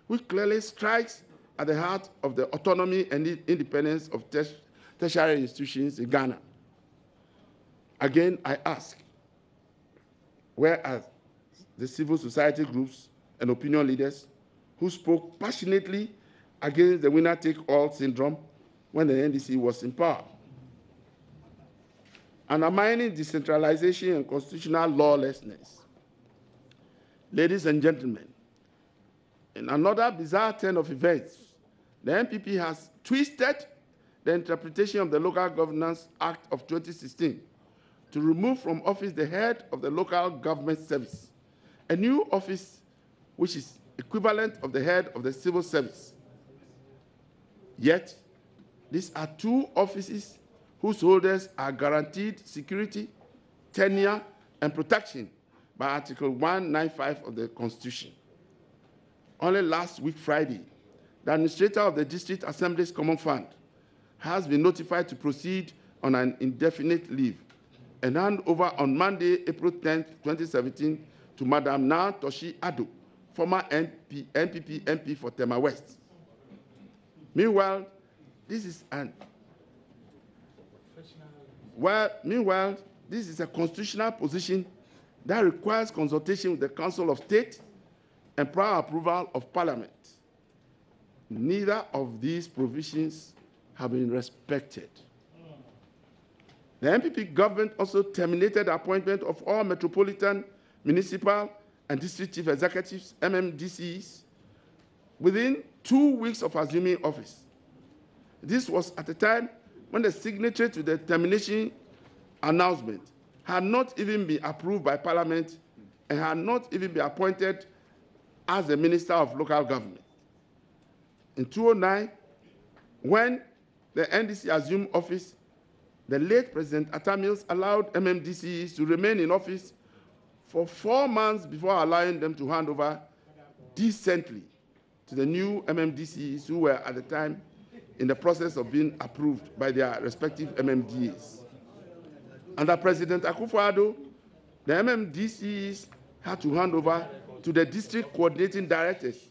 which clearly strikes at the heart of the autonomy and independence of tertiary institutions in Ghana. Again, I ask, where are the civil society groups and opinion leaders who spoke passionately against the winner-take-all syndrome when the NDC was in power? Undermining decentralization and constitutional lawlessness. Ladies and gentlemen, in another bizarre turn of events, the NPP has twisted the interpretation of the Local Governance Act of 2016 to remove from office the head of the Local Government Service, a new office which is equivalent of the head of the civil service. Yet, these are two offices whose holders are guaranteed security, tenure, and protection by Article 195 of the Constitution. Only last week, Friday, the administrator of the District Assembly's Common Fund has been notified to proceed on an indefinite leave and hand over on Monday, April 10, 2017, to Madam Na Toshi Ado, former NPP MP for Tema West. Meanwhile, this is a constitutional position that requires consultation with the Council of State and prior approval of Parliament. Neither of these provisions have been respected. The NPP government also terminated the appointment of all metropolitan, municipal, and district chief executives, MMDCs, within 2 weeks of assuming office. This was at a time when the signatory to the termination announcement had not even been approved by Parliament and had not even been appointed as the Minister of Local Government. In 2009, when the NDC assumed office, the late President Atta Mills allowed MMDCs to remain in office for 4 months before allowing them to hand over decently to the new MMDCs who were at the time in the process of being approved by their respective MMDAs. Under President Akufo-Addo, the MMDCs had to hand over to the district coordinating directors,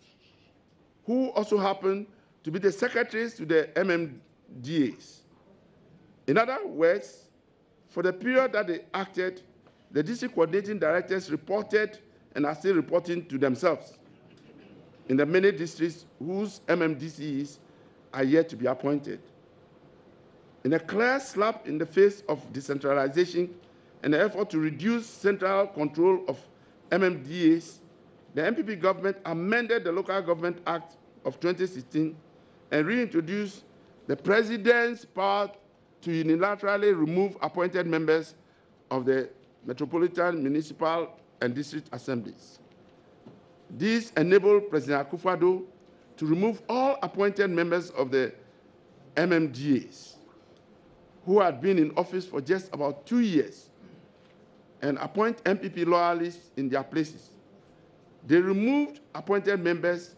who also happened to be the secretaries to the MMDAs. In other words, for the period that they acted, the district coordinating directors reported and are still reporting to themselves in the many districts whose MMDCs are yet to be appointed. In a clear slap in the face of decentralization and the effort to reduce central control of MMDAs, the NPP government amended the Local Government Act of 2016 and reintroduced the President's power to unilaterally remove appointed members of the metropolitan, municipal, and district assemblies. This enabled President Akufo-Addo to remove all appointed members of the MMDAs who had been in office for just about 2 years and appoint NPP loyalists in their places. They removed appointed members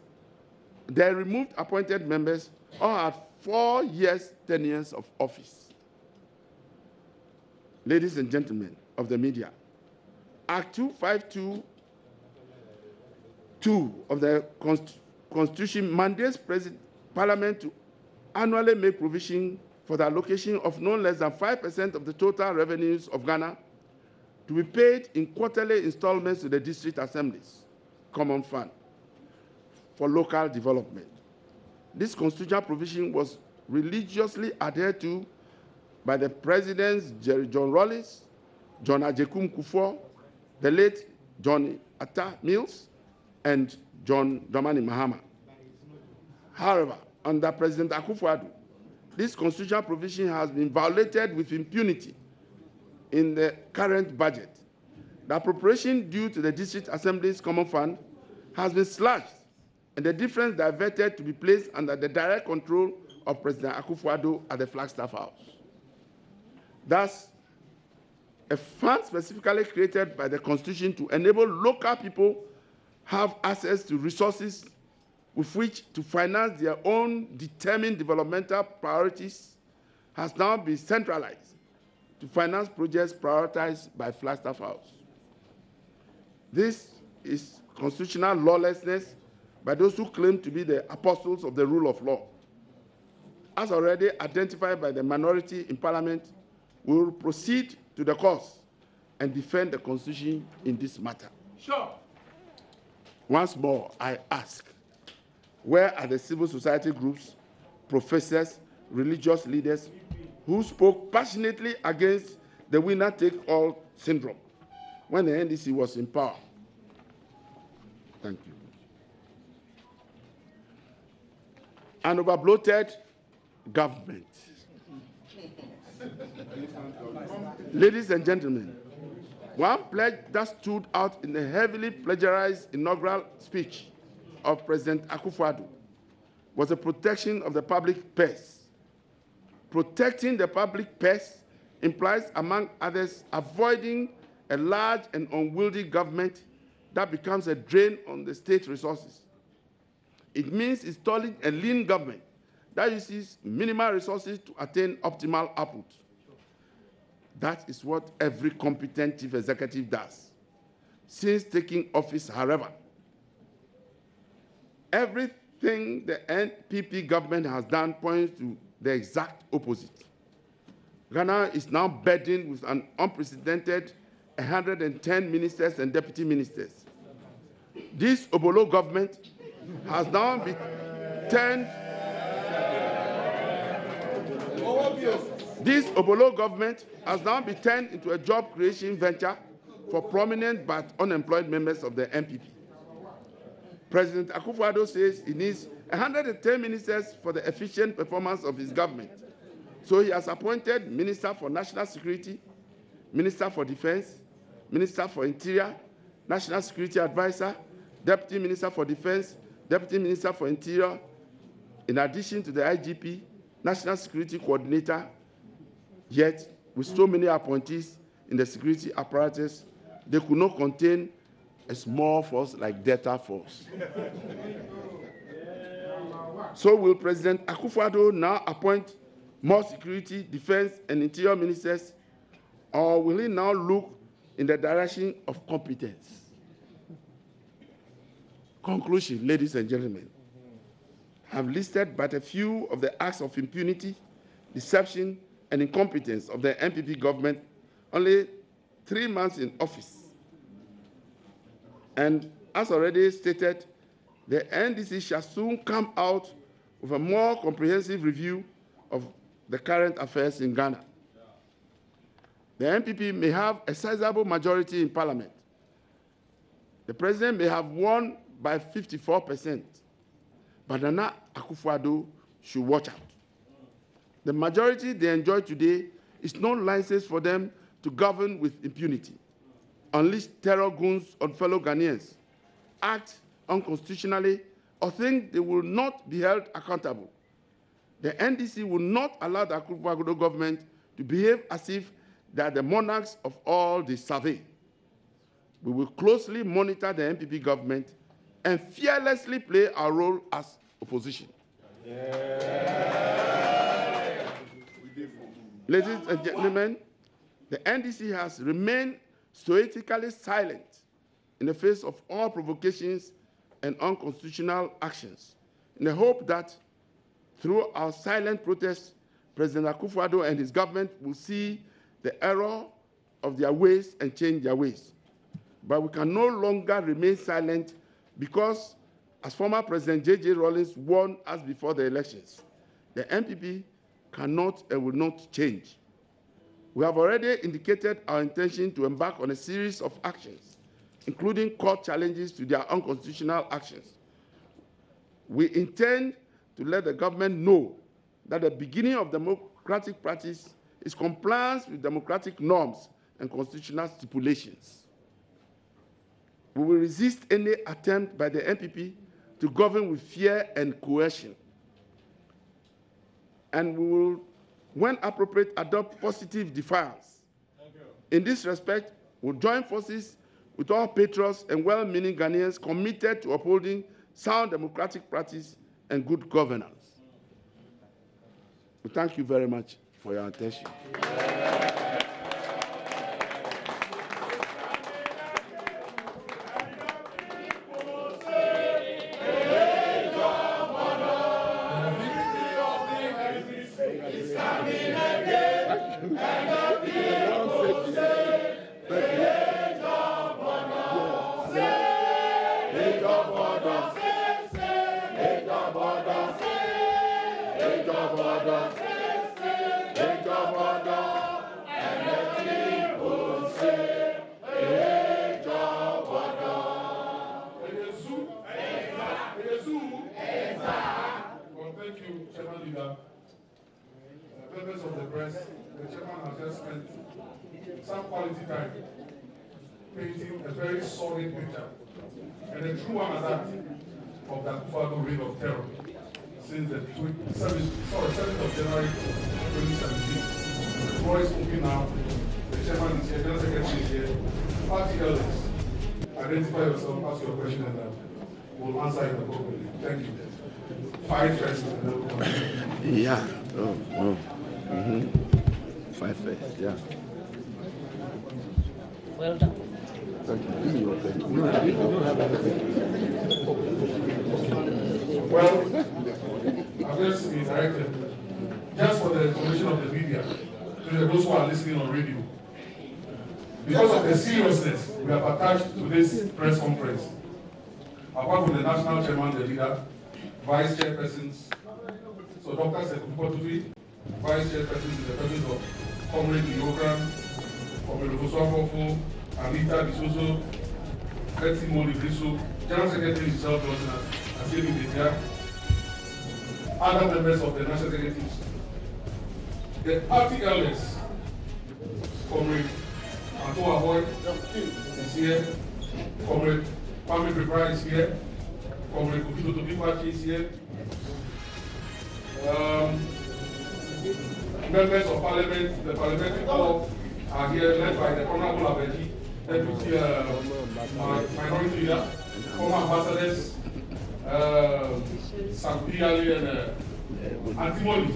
all had 4 years tenures of office. Ladies and gentlemen of the media, Act 2522 of the Constitution mandates Parliament to annually make provision for the allocation of no less than 5% of the total revenues of Ghana to be paid in quarterly installments to the district assemblies, Common Fund, for local development. This constitutional provision was religiously adhered to by the Presidents Jerry John Rawlings, John Ajekum Kufuor, the late John Atta Mills, and John Dramani Mahama. However, under President Akufo-Addo, this constitutional provision has been violated with impunity in the current budget. The appropriation due to the District Assembly's Common Fund has been slashed and the difference diverted to be placed under the direct control of President Akufo-Addo at the Flagstaff House. Thus, a fund specifically created by the Constitution to enable local people have access to resources with which to finance their own determined developmental priorities has now been centralized to finance projects prioritized by Flagstaff House. This is constitutional lawlessness by those who claim to be the apostles of the rule of law. As already identified by the minority in Parliament, we will proceed to the cause and defend the Constitution in this matter. Sure. Once more, I ask, where are the civil society groups, professors, religious leaders who spoke passionately against the winner-take-all syndrome when the NDC was in power? Thank you. An overbloated government. Ladies and gentlemen, one pledge that stood out in the heavily plagiarized inaugural speech of President Akufo-Addo was the protection of the public purse. Protecting the public purse implies, among others, avoiding a large and unwieldy government that becomes a drain on the state resources. It means installing a lean government that uses minimal resources to attain optimal output. That is what every competent chief executive does. Since taking office, however, everything the NPP government has done points to the exact opposite. Ghana is now burdened with an unprecedented 110 ministers and deputy ministers. This Obolo government has now been turned. This Obolo government has now been turned into a job creation venture for prominent but unemployed members of the NPP. President Akufo-Addo says he needs 110 ministers for the efficient performance of his government. So he has appointed Minister for National Security, Minister for Defense, Minister for Interior, National Security Advisor, Deputy Minister for Defense, Deputy Minister for Interior, in addition to the IGP, National Security Coordinator. Yet, with so many appointees in the security apparatus, they could not contain a small force like Delta Force. So will President Akufo-Addo now appoint more security, defense, and interior ministers, or will he now look in the direction of competence? Conclusion, ladies and gentlemen, I have listed but a few of the acts of impunity, deception, and incompetence of the NPP government only 3 months in office. And as already stated, the NDC shall soon come out with a more comprehensive review of the current affairs in Ghana. The NPP may have a sizable majority in Parliament. The president may have won by 54%, but Nana Akufo-Addo should watch out. The majority they enjoy today is no license for them to govern with impunity, unleash terror goons on fellow Ghanaians, act unconstitutionally, or think they will not be held accountable. The NDC will not allow the Akufo-Addo government to behave as if they are the monarchs of all they survey. We will closely monitor the NPP government and fearlessly play our role as opposition. Ladies and gentlemen, the NDC has remained stoically silent in the face of all provocations and unconstitutional actions, in the hope that through our silent protests, President Akufo-Addo and his government will see the error of their ways and change their ways. But we can no longer remain silent because, as former President J.J. Rawlings warned us before the elections, the NPP cannot and will not change. We have already indicated our intention to embark on a series of actions, including court challenges to their unconstitutional actions. We intend to let the government know that the beginning of democratic practice is compliance with democratic norms and constitutional stipulations. We will resist any attempt by the NPP to govern with fear and coercion. And we will, when appropriate, adopt positive defiance. In this respect, we'll join forces with all patriots and well-meaning Ghanaians committed to upholding sound democratic practice, and good governance. We thank you very much for your attention. Thank you, Chairman Leader. Members of the press, the chairman has just spent some quality time painting a very solid picture and a true one at that of the Akufo-Addo reign of terror since the 7th of January 2017. The floor is open now. The chairman is here, the general secretary is here. Party elders, identify yourself, ask your question, and we'll answer it appropriately. Thank you. 5 first, and then we'll continue. Yeah. Oh, no. 5 first, yeah. Well done. Well, I've just been directed, just for the information of the media, to those who are listening on radio. Because of the seriousness we have attached to this press conference, apart from the national chairman, the leader, vice chairpersons, so Dr. Sekupotufi, vice chairpersons in the presence of Comrade Yogan, Comrade Oswafofo, Anita Bisoso, Betty Molivriso, General Secretary himself, Asili Betia, other members of the national executives, the party elders, Comrade Antoa Boy is here, Comrade Kwame Prepara is here, Comrade Kofito Tobipachi is here, members of parliament, the parliamentary corps are here, led by the Honorable Abeji, Deputy Minority Leader, former ambassadors, Sankudi Ali and Antimoli,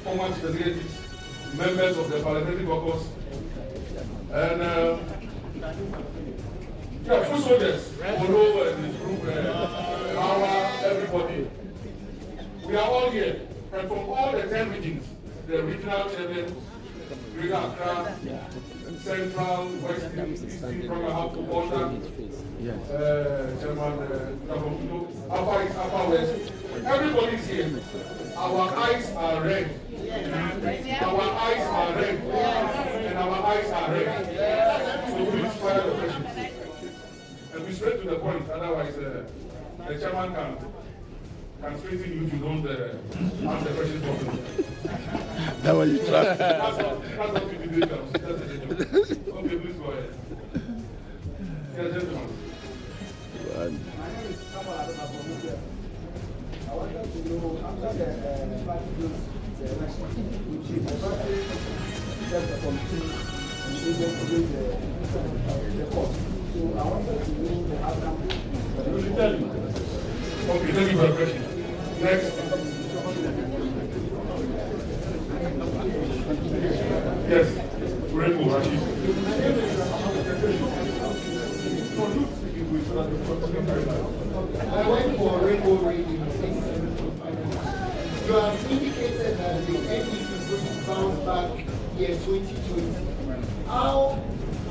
former chief executives, members of the parliamentary caucus, and foot soldiers, Olo and his group, everybody. We are all here, and from all the 10 regions, the regional chairman, Greater Accra, Central, Western, Eastern, Brahma, Border, Chairman, Upper East, Upper West. Everybody is here. Our eyes are red. Our eyes are red. And our eyes are red. So please fire the questions. And be straight to the point, otherwise the chairman can straighten you if you don't ask the questions properly. That was you trust. That's what we do. Okay, please go ahead. Yes, gentlemen. My name is Samuel Adonabonike. I wanted to know, after the party closed the election, which is the party set a committee and agent against the court. So I wanted to know the outcome. Okay, thank you for the question. Next. Yes, Rainbow Rashid. I went for Rainbow Radio. You have indicated that the NDC is going to bounce back year 2020. How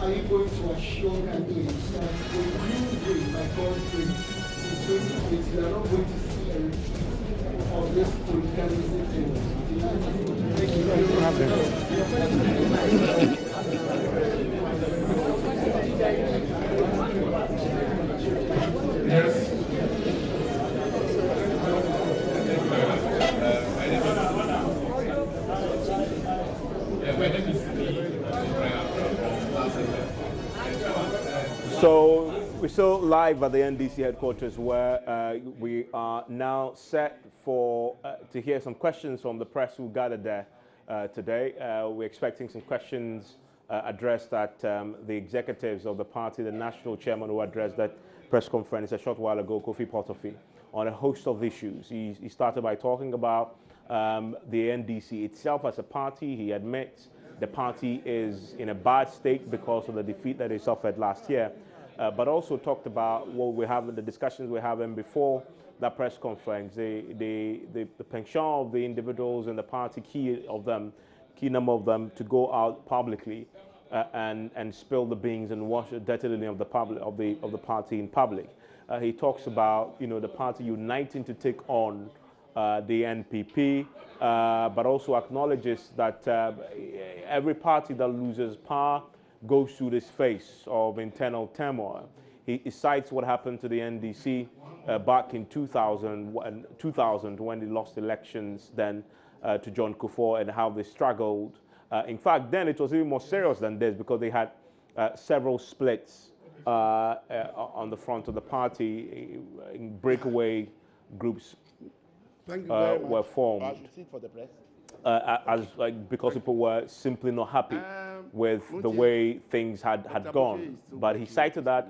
are you going to assure Ghanaians that when you win by God's grace in 2020, you are not going to see a repeat of this politicization thing? Thank you very much. Yes. So we're still live at the NDC headquarters, where we are now set for to hear some questions from the press who gathered there today. We're expecting some questions address that the executives of the party, the national chairman who addressed that press conference a short while ago, Kofi Portofi, on a host of issues. He started by talking about the NDC itself as a party. He admits the party is in a bad state because of the defeat that they suffered last year, but also talked about what we have in the discussions we're having before that press conference, the penchant of the individuals in the party, key number of them, to go out publicly and spill the beans and wash the dirty linen of the party in public. He talks about the party uniting to take on the NPP, but also acknowledges that every party that loses power goes through this phase of internal turmoil. He cites what happened to the NDC back in 2000 when they lost elections then to John Kufuor, and how they struggled. In fact, then it was even more serious than this, because they had several splits on the front of the party. Breakaway groups were formed because people were simply not happy with the way things had gone. But he cited that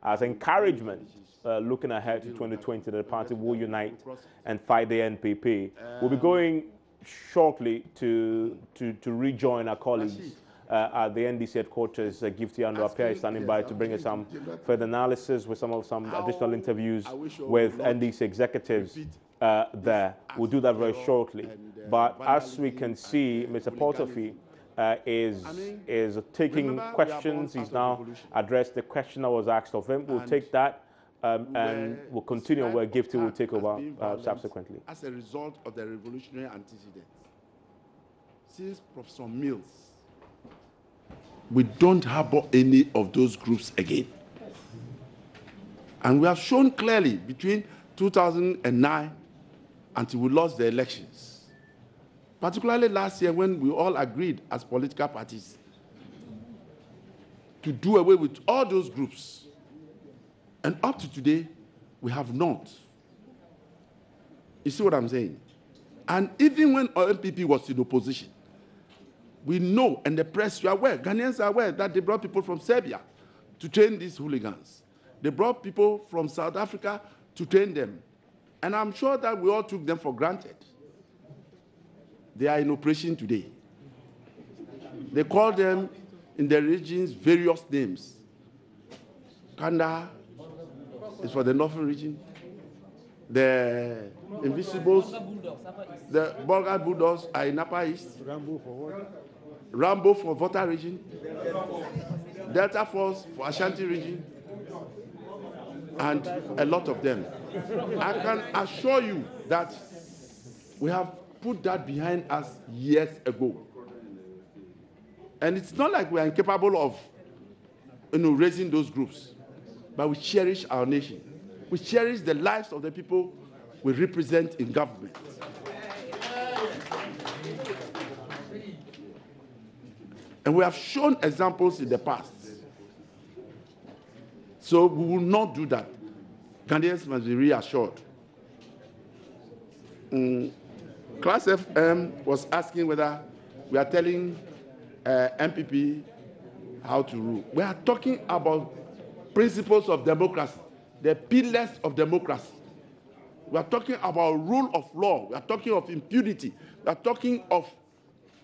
as encouragement, looking ahead to 2020, that the party will unite and fight the NPP. We'll be going shortly to rejoin our colleagues at the NDC headquarters. Gifty Ando Apia is standing by to bring us some further analysis with some additional interviews with NDC executives there. We'll do that very shortly. But as we can see, Mr. Portofi is taking questions. He's now addressed the question that was asked of him. We'll take that and we'll continue where Gifty will take over subsequently. As a result of the revolutionary antecedents, since Professor Mills, we don't harbor any of those groups again. And we have shown clearly between 2009 until we lost the elections, particularly last year when we all agreed as political parties to do away with all those groups. And up to today, we have not. You see what I'm saying? And even when our NPP was in opposition, we know, and the press, you are aware, Ghanaians are aware that they brought people from Serbia to train these hooligans. They brought people from South Africa to train them. And I'm sure that we all took them for granted. They are in operation today. They call them in the regions various names. Kanda is for the northern region. The Invisibles, the Bulgar Bulldogs are in Upper East. Rambo for Volta region. Delta Force for Ashanti region. And a lot of them. I can assure you that we have put that behind us years ago. And it's not like we are incapable of raising those groups, but we cherish our nation. We cherish the lives of the people we represent in government. And we have shown examples in the past. So we will not do that. Ghanaians must be reassured. Class FM was asking whether we are telling MPP how to rule. We are talking about principles of democracy, the pillars of democracy. We are talking about rule of law. We are talking of impunity. We are talking of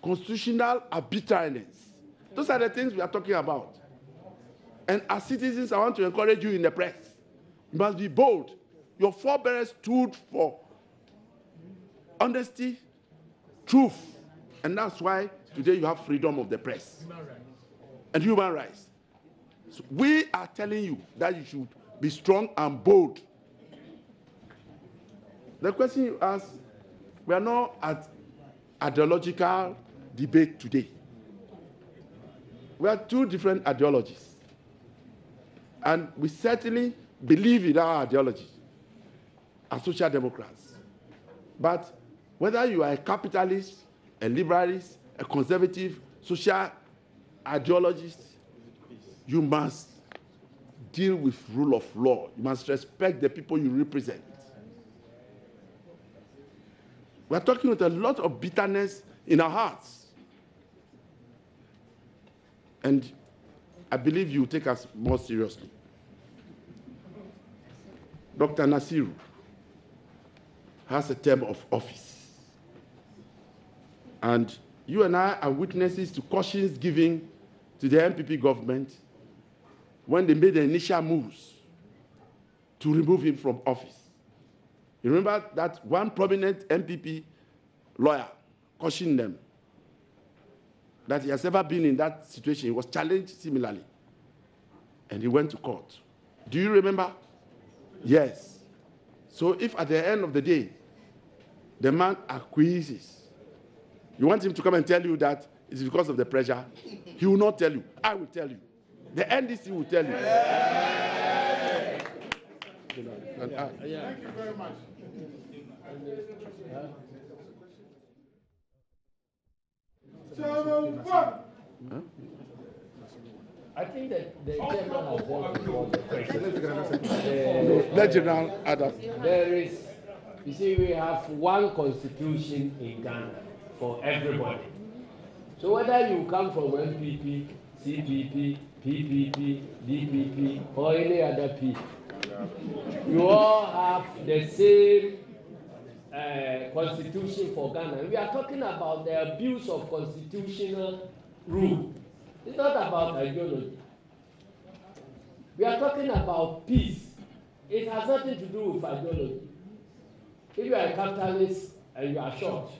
constitutional arbitrariness. Those are the things we are talking about. And as citizens, I want to encourage you in the press. You must be bold. Your forebears stood for honesty, truth. And that's why today you have freedom of the press and human rights. So we are telling you that you should be strong and bold. The question you ask, we are not at ideological debate today. We have two different ideologies. And we certainly believe in our ideology as social democrats. But whether you are a capitalist, a liberalist, a conservative, social ideologist, you must deal with rule of law. You must respect the people you represent. We are talking with a lot of bitterness in our hearts. and I believe you take us more seriously. Dr. Nasiru has a term of office, and you and I are witnesses to cautions given to the NPP government when they made the initial moves to remove him from office. You remember that one prominent NPP lawyer cautioned them that he has ever been in that situation. He was challenged similarly, and he went to court. Do you remember? Yes. So if at the end of the day, the man acquiesces, you want him to come and tell you that it's because of the pressure, he will not tell you. I will tell you. The NDC will tell you. Thank you very much. I think that the chairman has dealt with the question. Let General Adam. There is, you see, we have one constitution in Ghana for everybody. So whether you come from NPP, CPP, PPP, DPP, or any other P, you all have the same constitution for Ghana. We are talking about the abuse of constitutional rule. It's not about ideology. We are talking about peace. It has nothing to do with ideology. If you are a capitalist and you are short,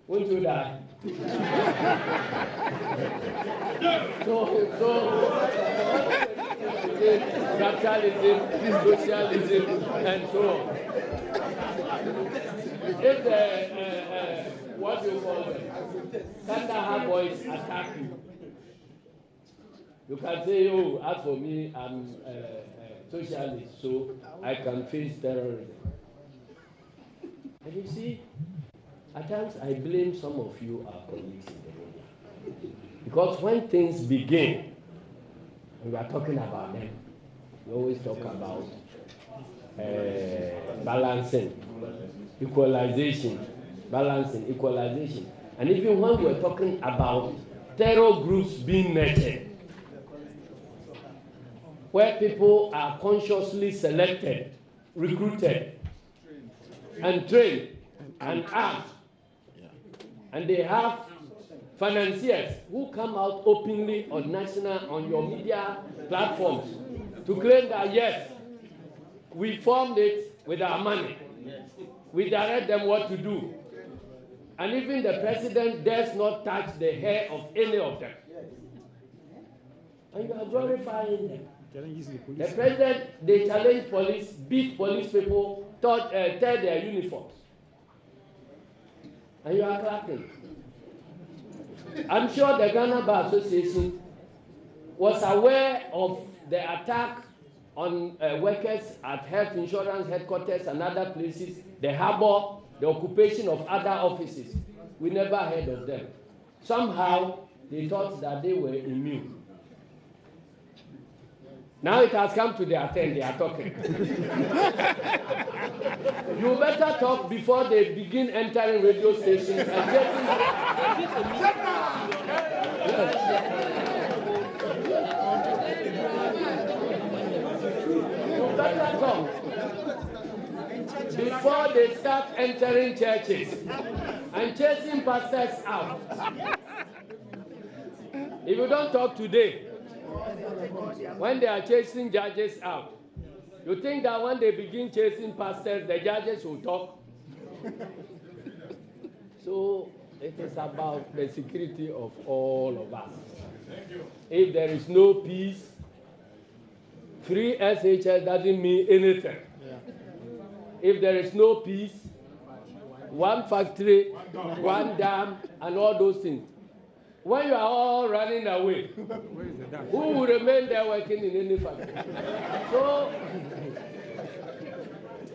won't you die? Capitalism, socialism, and so on. If the what do you call them, Kandahar boys attack you, you can say, oh, as for me, I'm socialist, so I can face terrorism. And you see, at times I blame some of you, our colleagues in the media. Because when things begin, and we are talking about them, we always talk about balancing, equalization, balancing, equalization. And even when we're talking about terror groups being nurtured, where people are consciously selected, recruited, and trained, and armed, and they have financiers who come out openly on your media platforms to claim that yes, we formed it with our money. We direct them what to do. And even the president does not touch the hair of any of them. And you are glorifying them. The president, they challenge police, beat police people, tear their uniforms. And you are clapping. I'm sure the Ghana Bar Association was aware of the attack on workers at health insurance headquarters and other places, the harbor, the occupation of other offices. We never heard of them. Somehow, they thought that they were immune. Now it has come to their turn, they are talking. You better talk before they begin entering radio stations and getting... You better talk before they start entering churches and chasing pastors out. If you don't talk today, when they are chasing judges out, you think that when they begin chasing pastors, the judges will talk? So it is about the security of all of us. If there is no peace, free SHS doesn't mean anything. If there is no peace, one factory, one dam, and all those things. When you are all running away, who will remain there working in any factory? So,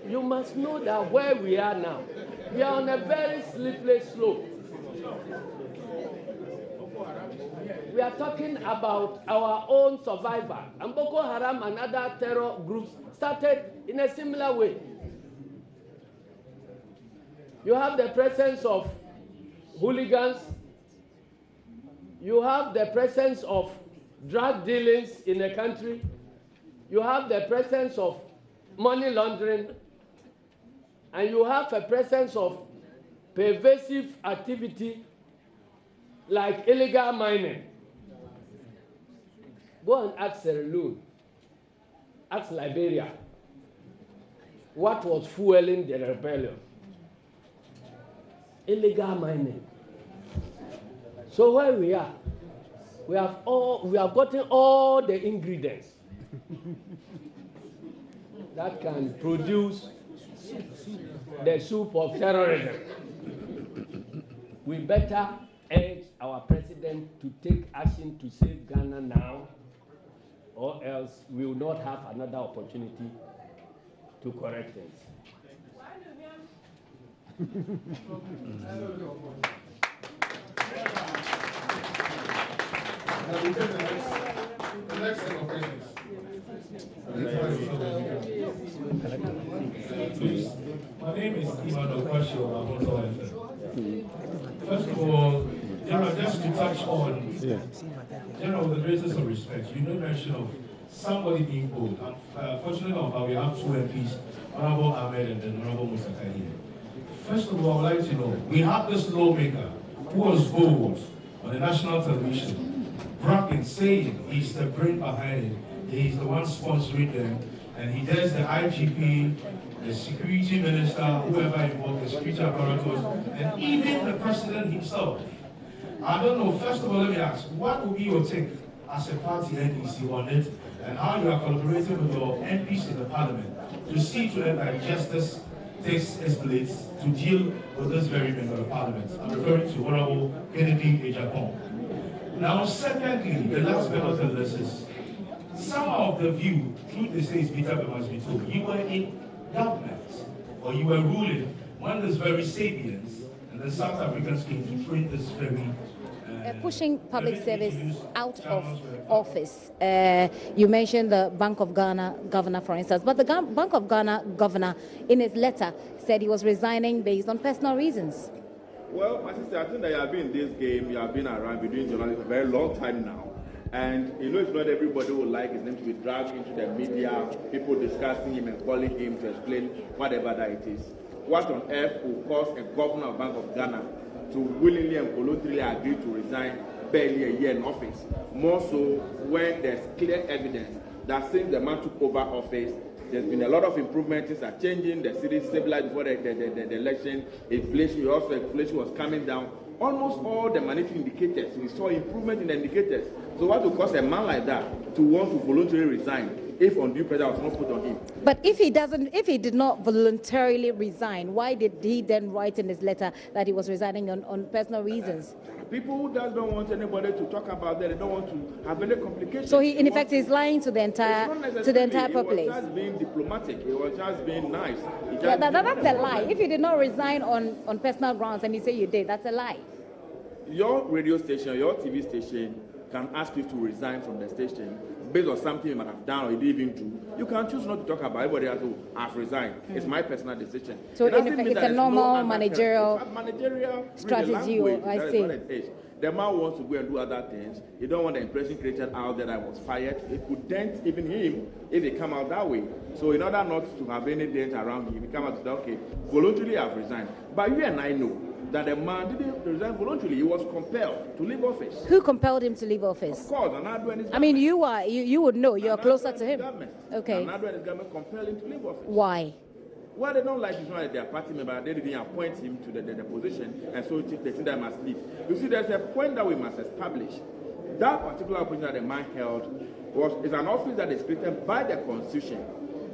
you must know that where we are now, we are on a very slippery slope. We are talking about our own survival. And Boko Haram and other terror groups started in a similar way. You have the presence of hooligans. You have the presence of drug dealings in the country. You have the presence of money laundering, and you have a presence of pervasive activity like illegal mining. Go and ask Sierra Leone, ask Liberia, what was fueling the rebellion? Illegal mining. So where we are, we have gotten all the ingredients that can produce the soup of terrorism. We better urge our president to take action to save Ghana now, or else we will not have another opportunity to correct things. The next set of questions. Please, my name is Agbogbloshie. First of all, General, just to touch on, General, with the greatest of respect, you made mention of somebody being bold. Fortunately enough, we have two MPs, Honorable Ahmed and then Honorable Musaka here. First of all, I would like to know, we have this lawmaker who was bold on the national television, bragging, saying he's the brain behind it, he's the one sponsoring them, and he does the IGP, the security minister, whoever involved, the security apparatus, and even the president himself. I don't know, first of all, let me ask, what would be your take as a party NDC on it, and how you are collaborating with your MPs in the parliament to see to it that justice takes its place to deal with this very member of parliament? I'm referring to Honorable Kennedy Ejapon. Now, secondly, the last bit of the list is, some of the view, truth they say is bitter but must be told. You were in government, or you were ruling when this very Sabians and the South Africans came to train this very pushing public service out of office. You mentioned the Bank of Ghana governor, for instance, but the Bank of Ghana governor, in his letter, said he was resigning based on personal reasons. Well, my sister, I think that you have been in this game, you have been around, been doing journalism for a very long time now. And you know, it's not everybody would like his name to be dragged into the media, people discussing him and calling him to explain whatever that it is. What on earth will cause a governor of Bank of Ghana to willingly and voluntarily agree to resign barely a year in office? More so when there's clear evidence that since the man took over office, there's been a lot of improvements, things are changing, the city stabilized before the election, inflation was coming down. Almost all the monetary indicators, we saw improvement in the indicators. So what would cause a man like that to want to voluntarily resign if undue pressure was not put on him? But if he did not voluntarily resign, why did he then write in his letter that he was resigning on personal reasons? People who don't want anybody to talk about that, they don't want to have any complications. So he, in effect, is lying to the entire populace. He was just being diplomatic. He was just being nice. That's a lie. If you did not resign on personal grounds and you say you did, that's a lie. Your radio station, your TV station can ask you to resign from the station based on something you might have done or you didn't even do. You can choose not to talk about everybody else who have resigned. It's my personal decision. So in effect, it's a normal managerial strategy. Language. I see. The man wants to go and do other things. You don't want the impression created out that I was fired. It could dent even him if they come out that way. So in order not to have any dent around him, he come out to say, okay, voluntarily I've resigned. But you and I know that the man didn't resign voluntarily. He was compelled to leave office. Who compelled him to leave office? Of course, Anadu and his government. I mean, you would know. You're closer to him. Okay. Anadu and his government compelled him to leave office. Why? Well, they don't like his one at their party member. They didn't appoint him to the position, and so they think they must leave. You see, there's a point that we must establish. That particular position that the man held is an office that is created by the Constitution.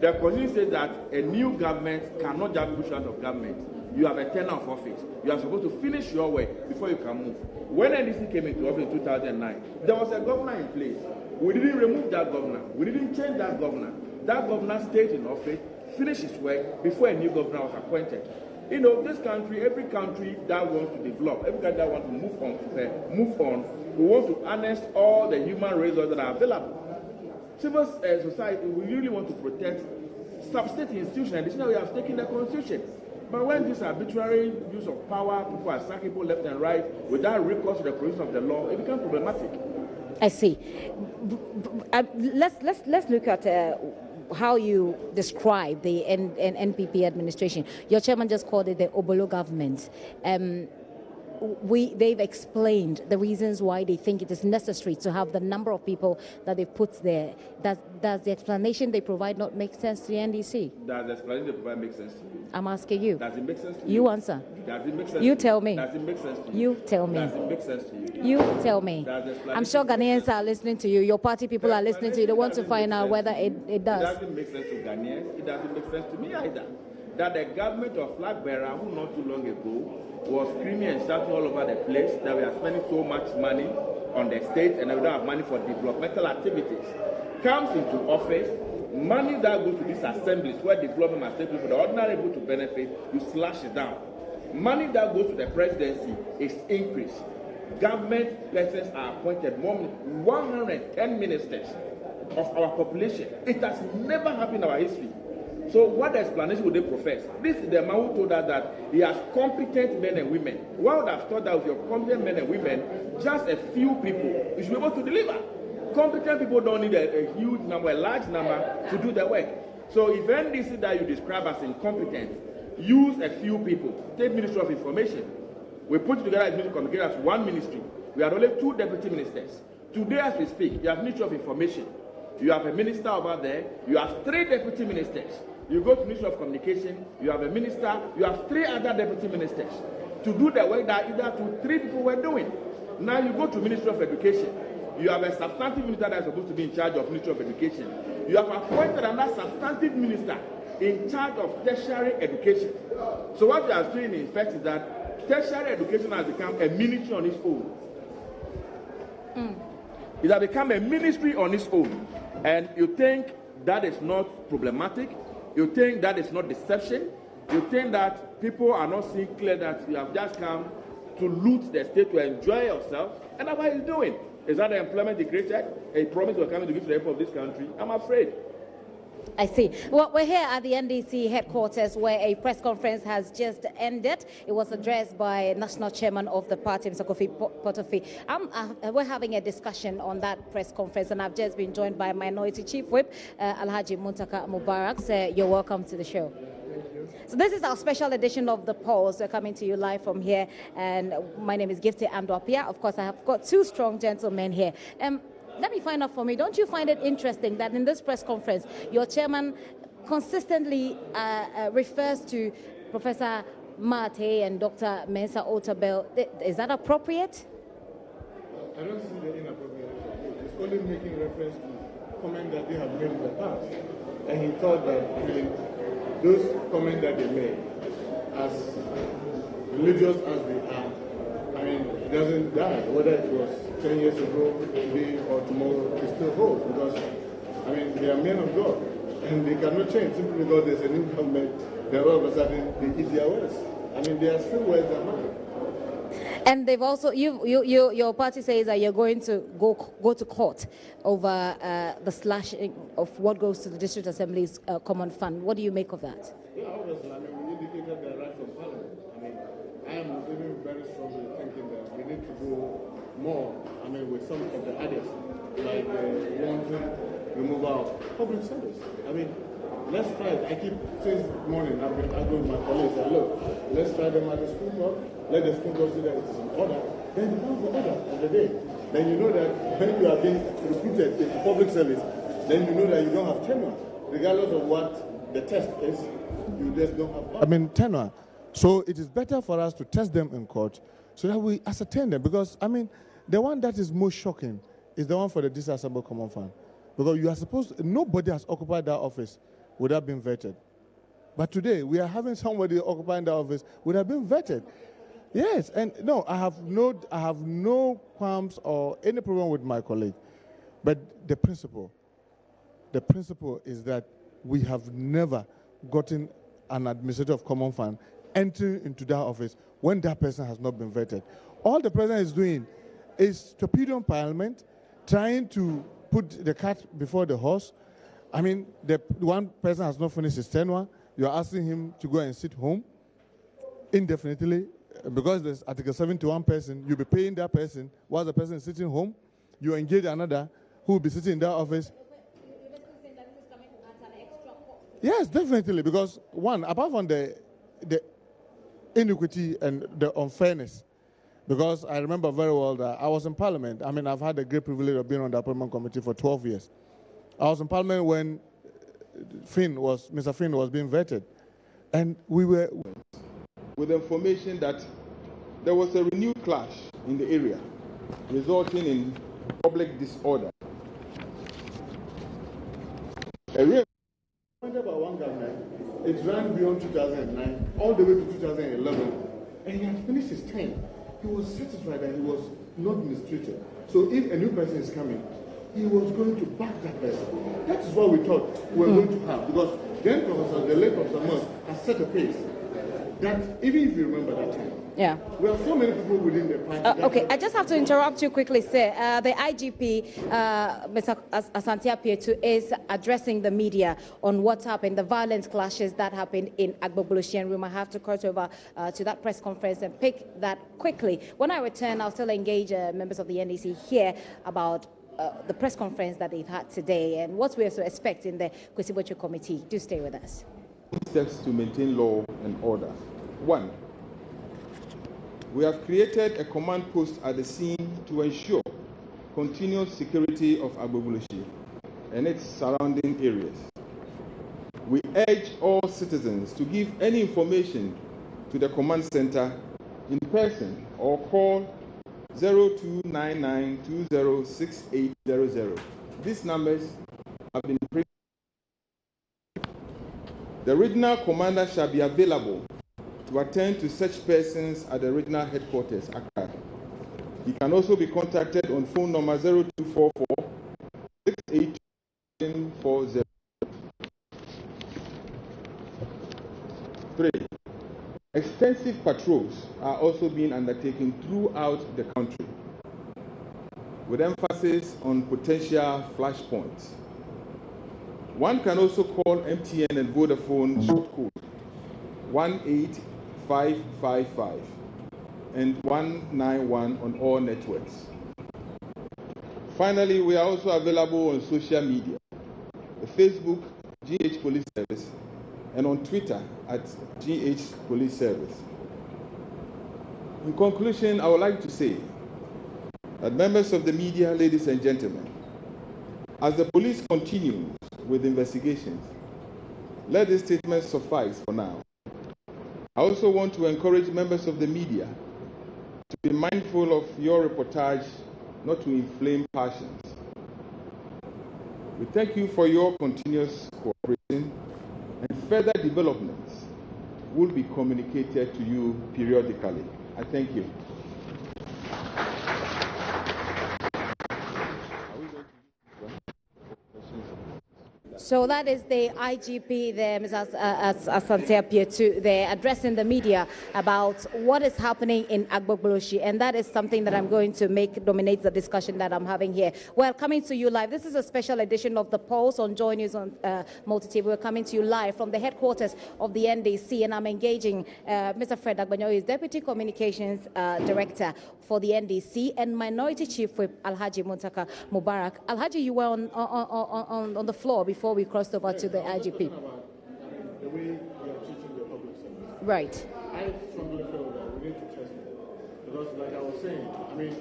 The Constitution says that a new government cannot just push out of government. You have a tenure of office. You are supposed to finish your work before you can move. When NDC came into office in 2009, there was a governor in place. We didn't remove that governor. We didn't change that governor. That governor stayed in office, finished his work before a new governor was appointed. You know, this country, every country that wants to develop, every country that wants to move on, we want to harness all the human resources that are available. Civil society, we really want to protect sub-state institutions, and this is how we have taken the Constitution. But when this arbitrary use of power, people are sacking people left and right without recourse to the provisions of the law, it becomes problematic. I see. Let's look at how you describe the NPP administration. Your chairman just called it the Obolo government. They've explained the reasons why they think it is necessary to have the number of people that they put there. Does the explanation they provide not make sense to the NDC? Does the explanation they provide make sense to you? I'm asking you. Does it make sense to you? You answer. Does it make sense? You tell me. Does it make sense to you? You tell me. Does it make sense to you? You tell me. I'm sure Ghanaians are listening to you. Your party people are listening to you. They want to find out whether it does. It doesn't make sense to Ghanaians. It doesn't make sense to me either. That the government of flag bearer, who not too long ago was screaming and shouting all over the place that we are spending so much money on the state and we don't have money for developmental activities, comes into office, money that goes to these assemblies where development must take place for the ordinary people to benefit, you slash it down. Money that goes to the presidency is increased. Government persons are appointed, more than 110 ministers of our population. It has never happened in our history. So what explanation would they profess? This is the man who told us that he has competent men and women. One would have thought that with your competent men and women, just a few people, you should be able to deliver. Competent people don't need a huge number, a large number to do the work. So if NDC that you describe as incompetent, use a few people. Take Ministry of Information. We put together as Ministry of Communication as one ministry. We had only 2 deputy ministers. Today as we speak, you have Ministry of Information. You have a minister over there. You have 3 deputy ministers. You go to Ministry of Communication, you have a minister, you have 3 other deputy ministers to do the work that either 2, 3 people were doing. Now you go to Ministry of Education, you have a substantive minister that is supposed to be in charge of Ministry of Education. You have appointed another substantive minister in charge of tertiary education. So what we are saying in fact is that tertiary education has become a ministry on its own. It has become a ministry on its own. And you think that is not problematic? You think that is not deception? You think that people are not seeing clear that you have just come to loot the state to enjoy yourself? And that's what he's doing. Is that the employment he created? A promise we're coming to give to the people of this country? I'm afraid. I see. Well, we're here at the NDC headquarters where a press conference has just ended. It was addressed by National Chairman of the party, Mr. Kofi Potofie. We're having a discussion on that press conference, and I've just been joined by Minority Chief Whip, Alhaji Muntaka Mubarak. So you're welcome to the show. So this is our special edition of The Pulse. We're coming to you live from here, and my name is Gifty Andwapia. Of course, I have got 2 strong gentlemen here. Let me find out for me, don't you find it interesting that in this press conference, your chairman consistently refers to Professor Mate and Dr. Mensa Otabel? Is that appropriate? I don't see the inappropriate. It's only making reference to comments that they have made in the past. And he thought that those comments that they made, as religious as they are, it doesn't die. Whether it was 10 years ago, today, or tomorrow, it still holds. Because, they are men of God. And they cannot change simply because there's a new government. Then all of a sudden, they eat their words. They are still words that matter. And they've also, your party says that you're going to go to court over the slashing of what goes to the District Assembly's common fund. What do you make of that? Yeah, obviously. We indicated the rights of Parliament. I am even very strongly thinking that we need to do more, with some of the others, like wanting removal of public service. Let's try it. I keep, since morning, I've been arguing with my colleagues, look, let's try them at the school board, let the school board see that it is in order, then it becomes the order of the day. Then you know that when you are being recruited into public service, then you know that you don't have tenure. Regardless of what the test is, you just don't have tenure. So it is better for us to test them in court so that we ascertain them. Because, the one that is most shocking is the one for the Disassembled Common Fund. Because you are supposed, nobody has occupied that office without being vetted. But today, we are having somebody occupying that office without being vetted. Yes, and no, I have no qualms or any problem with my colleague. But the principle is that we have never gotten an administrator of common fund entering into that office when that person has not been vetted. All the president is doing is torpedoing Parliament, trying to put the cart before the horse. The one person has not finished his tenure. You're asking him to go and sit home indefinitely because there's Article 71 person. You'll be paying that person while the person is sitting home. you engage another who will be sitting in that office. Yes, definitely, because one, apart from the inequity and the unfairness, because I remember very well that I was in Parliament. I mean, I've had the great privilege of being on the appointment committee for 12 years. I was in Parliament when Mr. Finn was being vetted, and we were with information that there was a renewed clash in the area, resulting in public disorder. About one government, it ran beyond 2009, all the way to 2011, and he had finished his term. He was satisfied that he was not mistreated. So if a new person is coming, he was going to back that person. That is what we thought we were going to have, because then the late Professor Moss has set a pace that, even if you remember that time, yeah, we have so many people within the party. Okay, I just have to interrupt you quickly, sir. The IGP, Mr. Asante Apietu, is addressing the media on what happened, the violent clashes that happened in Agbogbloshie, and we might have to cut over to that press conference and pick that quickly. When I return, I'll still engage members of the NDC here about the press conference that they've had today and what we are to expect in the Kwesi committee. Do stay with us. Steps to maintain law and order. One, we have created a command post at the scene to ensure continuous security of Agbogbloshie and its surrounding areas. We urge all citizens to give any information to the command center in person or call 0299206800. These numbers have been printed. The regional commander shall be available to attend to such persons at the regional headquarters, Accra. He can also be contacted on phone number 0244 68240. 3. Extensive patrols are also being undertaken throughout the country, with emphasis on potential flashpoints. One can also call MTN and Vodafone short code 18555 and 191 on all networks. Finally, we are also available on social media, the Facebook GH Police Service, and on Twitter at GH Police Service. In conclusion, I would like to say that members of the media, ladies and gentlemen, as the police continues with investigations, let this statement suffice for now. I also want to encourage members of the media to be mindful of your reportage, not to inflame passions. We thank you for your continuous cooperation, and further developments will be communicated to you periodically. I thank you. So that is the IGP there, Ms. Asante Apietu, there addressing the media about what is happening in Agbogbloshie, and that is something that I'm going to dominate the discussion that I'm having here. Well, coming to you live. This is a special edition of The Pulse on Joy News on Multi-TV. We're coming to you live from the headquarters of the NDC, and I'm engaging Mr. Fred Agbogbloshie, who is Deputy Communications Director for the NDC, and Minority Chief Whip Alhaji Muntaka Mubarak. Alhaji, you were on the floor before we crossed over to the IGP. The way you are teaching the public service. Right. I strongly feel that we need to test it. Because like I was saying, I mean,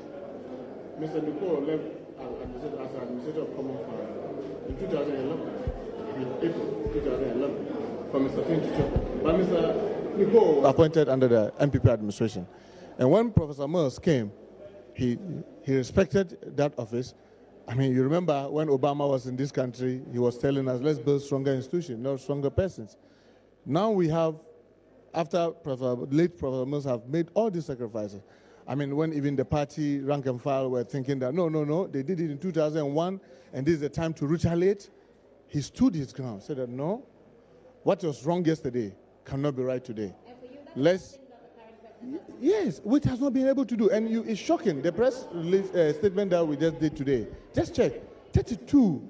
Mr. Nicole left as administrator of Common Fund in 2011, in April 2011, for Mr. Finn to check. But Mr. Nicole appointed under the NPP administration. And when Professor Mills came, he respected that office. I mean, you remember when Obama was in this country, he was telling us, let's build stronger institutions, not stronger persons. Now we have, after late Professor Mills have made all these sacrifices. I mean, when even the party rank and file were thinking that, no, they did it in 2001, and this is the time to retaliate, he stood his ground, said that, no, what was wrong yesterday cannot be right today. Yes, which has not been able to do. And it's shocking. The press release statement that we just did today, just check, 32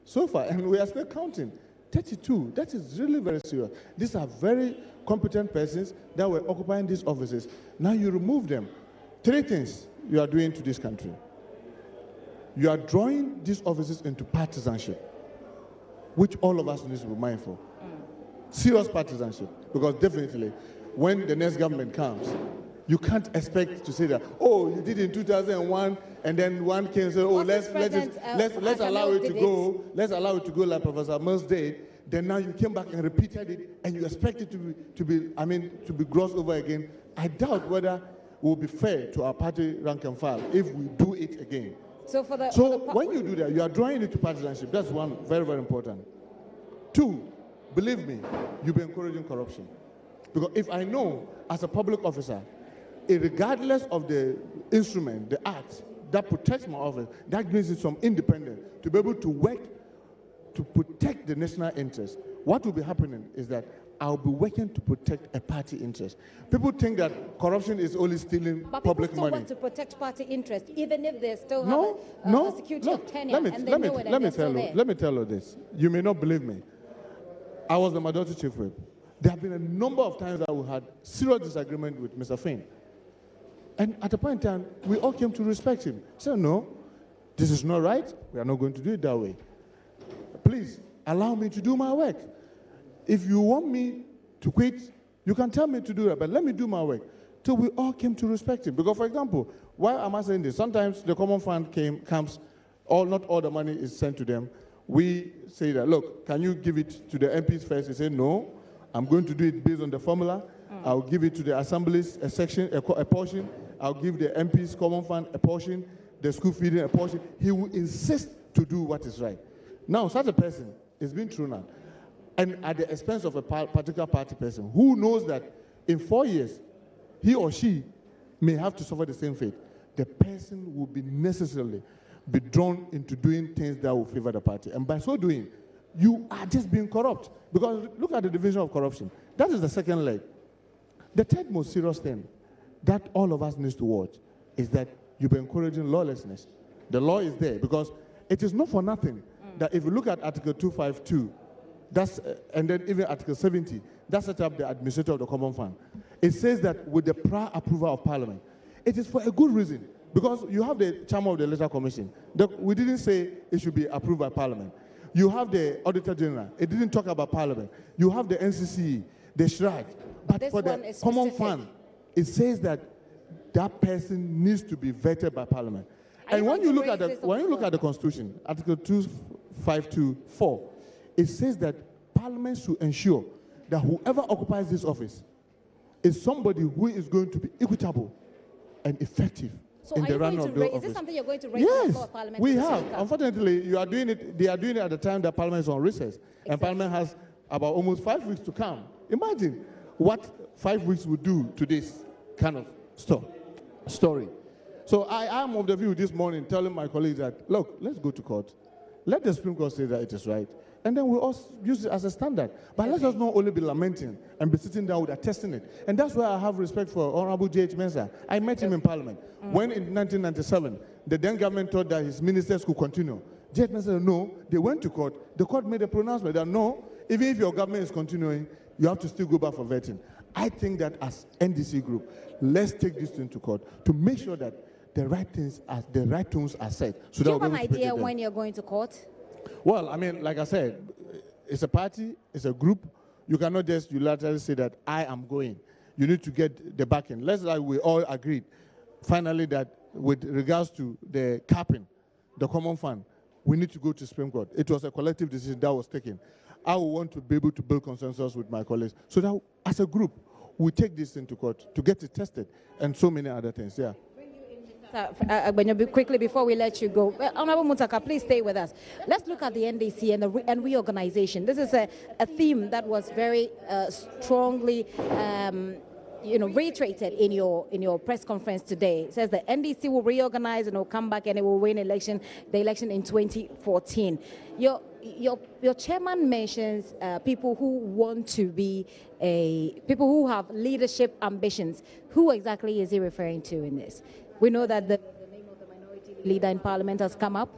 so far, and we are still counting. 32, that is really very serious. These are very competent persons that were occupying these offices. Now you remove them. 3 things you are doing to this country. you are drawing these offices into partisanship, which all of us need to be mindful. Serious partisanship, because definitely when the next government comes, you can't expect to say that, oh, you did in 2001, and then one came and said, oh, let's allow it to go. Let's allow it to go like Professor Mills did. Then now you came back and repeated it, and you expect it to be glossed over again. I doubt whether it will be fair to our party rank and file if we do it again. So when you do that, you are drawing it to partisanship. That's one, very, very important. Two, believe me, you'll be encouraging corruption. Because if I know, as a public officer, regardless of the instrument, the act that protects my office, that gives it some independence to be able to work to protect the national interest, what will be happening is that I'll be working to protect a party interest. People think that corruption is only stealing public money. But people still want to protect party interest, even if they still have a security of tenure, let me tell you this. You may not believe me. I was the majority chief whip. There have been a number of times that we had serious disagreement with Mr. Finn. And at a point in time, we all came to respect him. So no, this is not right. We are not going to do it that way. Please, allow me to do my work. If you want me to quit, you can tell me to do that, but let me do my work. So we all came to respect him. Because, for example, why am I saying this? Sometimes the common fund comes, not all the money is sent to them. We say that, look, can you give it to the MPs first? They say, no, I'm going to do it based on the formula. I'll give it to the assemblies, a portion. I'll give the MPs common fund a portion, the school feeding a portion. He will insist to do what is right. Now, such a person is being thrown out, and at the expense of a particular party person who knows that in 4 years, he or she may have to suffer the same fate. The person will be necessarily be drawn into doing things that will favor the party. And by so doing, you are just being corrupt. Because look at the division of corruption. That is the second leg. The third most serious thing that all of us need to watch is that you'll be encouraging lawlessness. The law is there because it is not for nothing that if you look at Article 252, and then even Article 70, that set up the administrator of the common fund. It says that with the prior approval of Parliament. It is for a good reason, because you have the chairman of the Electoral Commission. We didn't say it should be approved by Parliament. You have the Auditor General. It didn't talk about Parliament. You have the NCCE, the SHRAG. But for the common fund, it says that that person needs to be vetted by Parliament. And when you look at the Constitution, Article 2524, it says that Parliament should ensure that whoever occupies this office is somebody who is going to be equitable and effective in the running of the office. Is this something you're going to raise on the floor of Parliament? Yes, we have. Unfortunately, they are doing it at the time that Parliament is on recess. Exactly. And Parliament has about almost 5 weeks to come. Imagine what 5 weeks would do to this kind of story. So I am of the view this morning telling my colleagues that, look, let's go to court. Let the Supreme Court say that it is right. And then we'll also use it as a standard. But let us not only be lamenting and be sitting down with attesting it. And that's why I have respect for Honorable J.H. Mensah. I met him in Parliament. When in 1997, the then government thought that his ministers could continue. J.H. Mensah said, no, they went to court. The court made a pronouncement that no, even if your government is continuing, you have to still go back for vetting. I think that as NDC group, let's take this thing to court to make sure that the right things the right tones are set. So do you have an idea when you're going to court? Well, I mean, like I said, it's a party, it's a group. You cannot just unilaterally say that I am going. You need to get the backing. Let's say we all agreed, finally, that with regards to the capping, the common fund, we need to go to Supreme Court. It was a collective decision that was taken. I would want to be able to build consensus with my colleagues so that as a group, we take this into court to get it tested and so many other things. Yeah. Quickly before we let you go, Honorable Muntaka, please stay with us. Let's look at the NDC and reorganization. This is a theme that was very strongly reiterated in your press conference today. It says the NDC will reorganize and will come back and it will win the election in 2014. Your chairman mentions people who want to be people who have leadership ambitions. Who exactly is he referring to in this? We know that the name of the minority leader in Parliament has come up.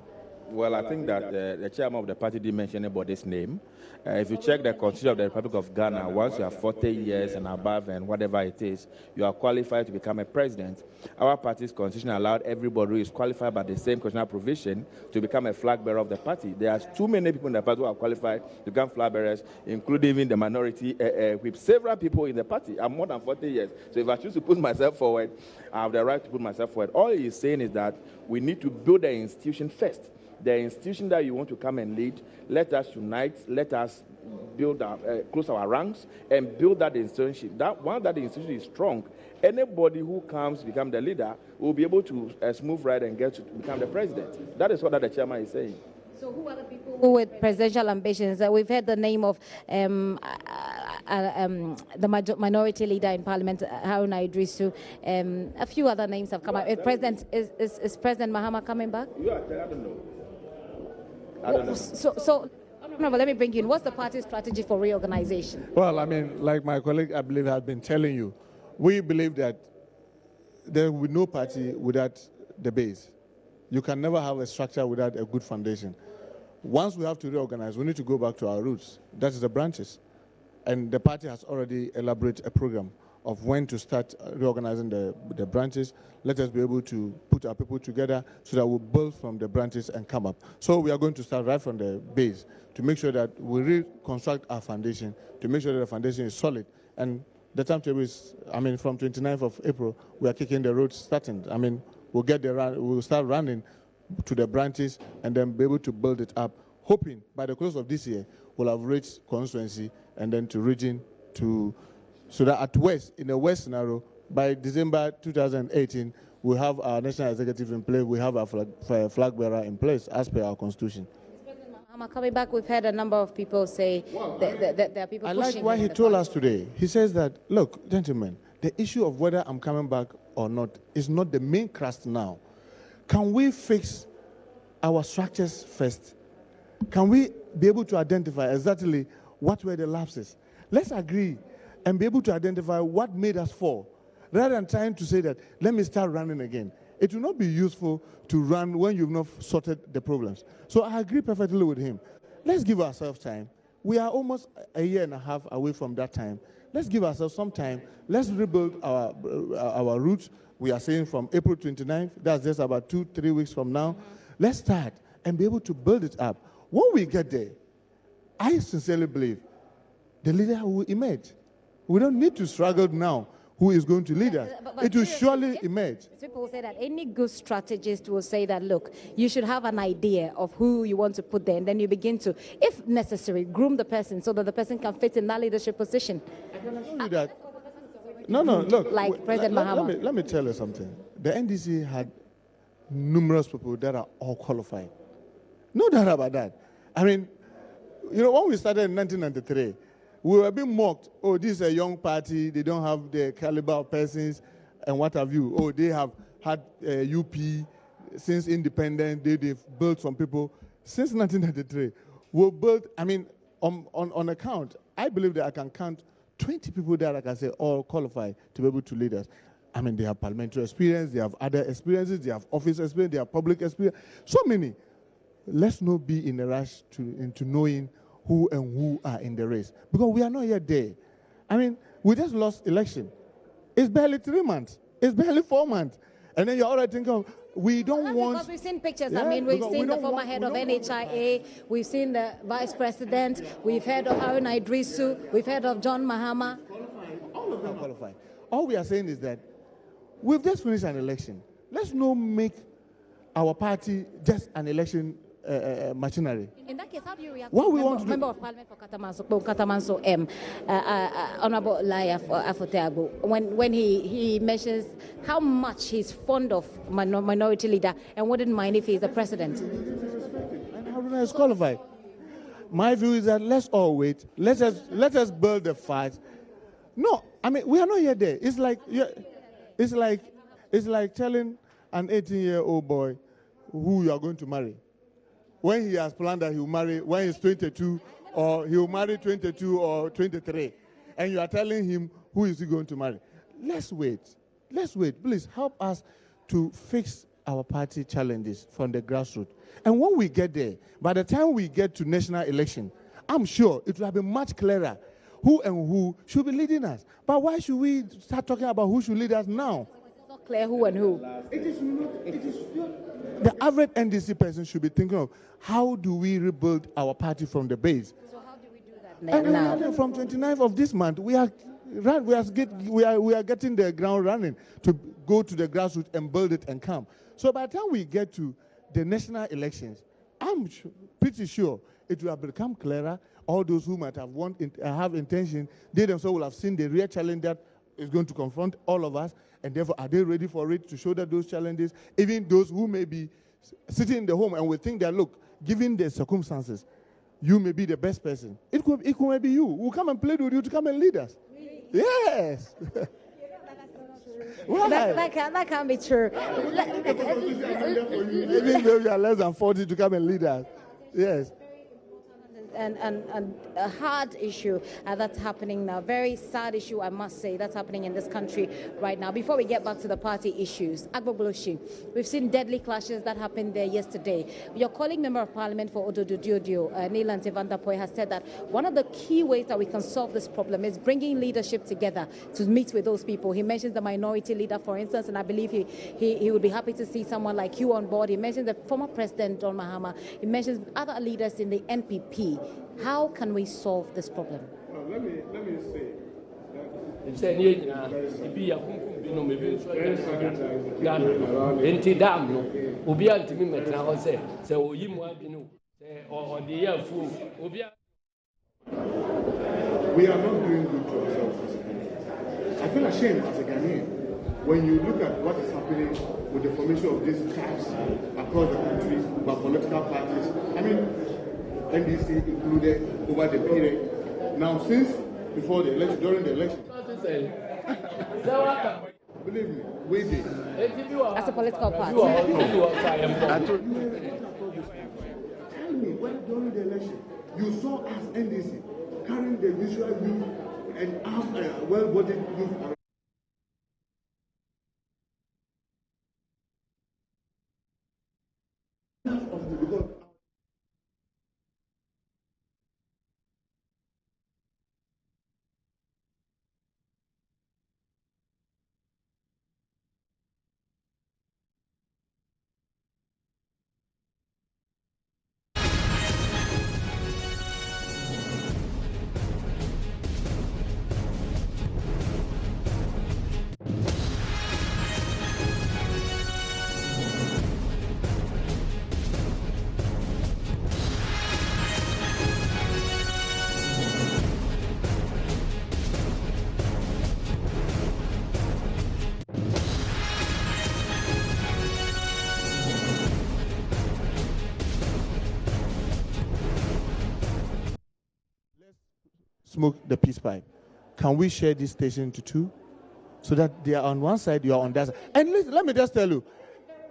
Well, I think that the chairman of the party didn't mention anybody's name. If you check the Constitution of the Republic of Ghana, once you are 40 years and above and whatever it is, you are qualified to become a president. Our party's constitution allowed everybody who is qualified by the same constitutional provision to become a flag bearer of the party. There are too many people in the party who are qualified to become flag bearers, including even the minority, with several people in the party. I'm more than 40 years. So if I choose to put myself forward, I have the right to put myself forward. All he is saying is that we need to build the institution first. The institution that you want to come and lead, let us unite, let us build our, close our ranks and build that institution. That once that institution is strong, anybody who comes to become the leader will be able to smooth right and get to become the president. That is what the chairman is saying. So who are the people who with presidential ambitions? We've heard the name of the minority leader in Parliament, Haruna Idrisu. A few other names have come up. Is President Mahama coming back? Yeah, I don't know. I don't know. So, Honorable, let me bring you in. What's the party's strategy for reorganization? Well, I mean, like my colleague, I believe, has been telling you, we believe that there will be no party without the base. You can never have a structure without a good foundation. Once we have to reorganize, we need to go back to our roots. That is the branches. And the party has already elaborated a program of when to start reorganizing the branches. Let us be able to put our people together so that we'll build from the branches and come up. So we are going to start right from the base to make sure that we reconstruct our foundation, to make sure that the foundation is solid. And the timetable is, I mean, from 29th of April, we are kicking the road starting. I mean, we'll start running to the branches and then be able to build it up, hoping by the close of this year, we'll have reached constituency and then to region so that at West, in the West scenario, by December 2018, we have our national executive in place, we have our flag bearer in place as per our constitution. President Mahama coming back, we've heard a number of people say that there are people pushing. I like what he told us today. He says that, look, gentlemen, the issue of whether I'm coming back or not is not the main thrust now. Can we fix our structures first? Can we be able to identify exactly what were the lapses? Let's agree and be able to identify what made us fall, rather than trying to say that, let me start running again. It will not be useful to run when you've not sorted the problems. So I agree perfectly with him. Let's give ourselves time. We are almost a year and a half away from that time. Let's give ourselves some time. Let's rebuild our roots. We are saying from April 29th, that's just about 2-3 weeks from now. Let's start and be able to build it up. When we get there, I sincerely believe the leader will emerge. We don't need to struggle now who is going to lead us. But it will surely emerge. People say that any good strategist will say that, look, you should have an idea of who you want to put there, and then you begin to, if necessary, groom the person so that the person can fit in that leadership position. I can assure you that. No, look. Like President Mahama. Let me tell you something. The NDC had numerous people that are all qualified. No doubt about that. I mean, you know, when we started in 1993, we were being mocked. Oh, this is a young party. They don't have the caliber of persons and what have you. Oh, they have had UP since independence. They've built some people. Since 1993, we built, I mean, on account, I believe that I can count 20 people that I can say all qualified to be able to lead us. I mean, they have parliamentary experience, they have other experiences, they have office experience, they have public experience. So many. Let's not be in a rush into knowing who and who are in the race, because we are not yet there. I mean, we just lost election. It's barely 3 months. It's barely 4 months. And then you're already thinking, we don't want... Because we've seen pictures. Yeah, I mean, we've seen the former head of NHIA. We've seen the vice president. We've heard of Haruna Idrisu. We've heard of John Mahama. All of them qualified. All we are saying is that we've just finished an election. Let's not make our party just an election machinery. In that case, how do you react? What we want to do? Member of Parliament for Katamanso M, Honorable Lai Afoteagbo, when he mentions how much he's fond of minority leader and wouldn't mind if he's the president. And Haruna is qualified. My view is that let's all wait. Let us build the fight. No, I mean, we are not yet there. It's like telling an 18-year-old boy who you are going to marry, when he has planned that he will marry when he's 22, or he will marry 22 or 23, and you are telling him who is he going to marry. Let's wait. Please help us to fix our party challenges from the grassroots. And when we get there, by the time we get to national election, I'm sure it will have been much clearer who and who should be leading us. But why should we start talking about who should lead us now? It's not clear who and who. It is not. The average NDC person should be thinking of how do we rebuild our party from the base. So how do we do that now? From 29th of this month, we are getting the ground running to go to the grassroots and build it and come. So by the time we get to the national elections, I'm pretty sure it will have become clearer. All those who might have intention, they themselves will have seen the real challenge that is going to confront all of us, and therefore are they ready for it to shoulder those challenges? Even those who may be sitting in the home and will think that, look, given the circumstances, you may be the best person. It could be you. We'll come and play with you to come and lead us. Yes. That can't be true. Even though you are less than 40 to come and lead us. Yes. And a hard issue that's happening now. Very sad issue, I must say, that's happening in this country right now. Before we get back to the party issues, Agbogbloshie, we've seen deadly clashes that happened there yesterday. Your colleague member of parliament for Ododo-Diodio, Neilante Van der Poel, has said that one of the key ways that we can solve this problem is bringing leadership together to meet with those people. He mentions the minority leader, for instance, and I believe he would be happy to see someone like you on board. He mentions the former president, John Mahama. He mentions other leaders in the NPP. How can we solve this problem? Let me say we are not doing good to ourselves. I feel ashamed as a Ghanaian when you look at what is happening with the formation of these tribes across the country by political parties. I mean, NDC included over the period. Now, since before the election, during the election, believe me, we did. As a political party. Tell me when during the election you saw us NDC carrying the visual youth and have well-bodied youth around. Smoke the peace pipe. Can we share this station into two? So that they are on one side, you are on that side. And listen, let me just tell you.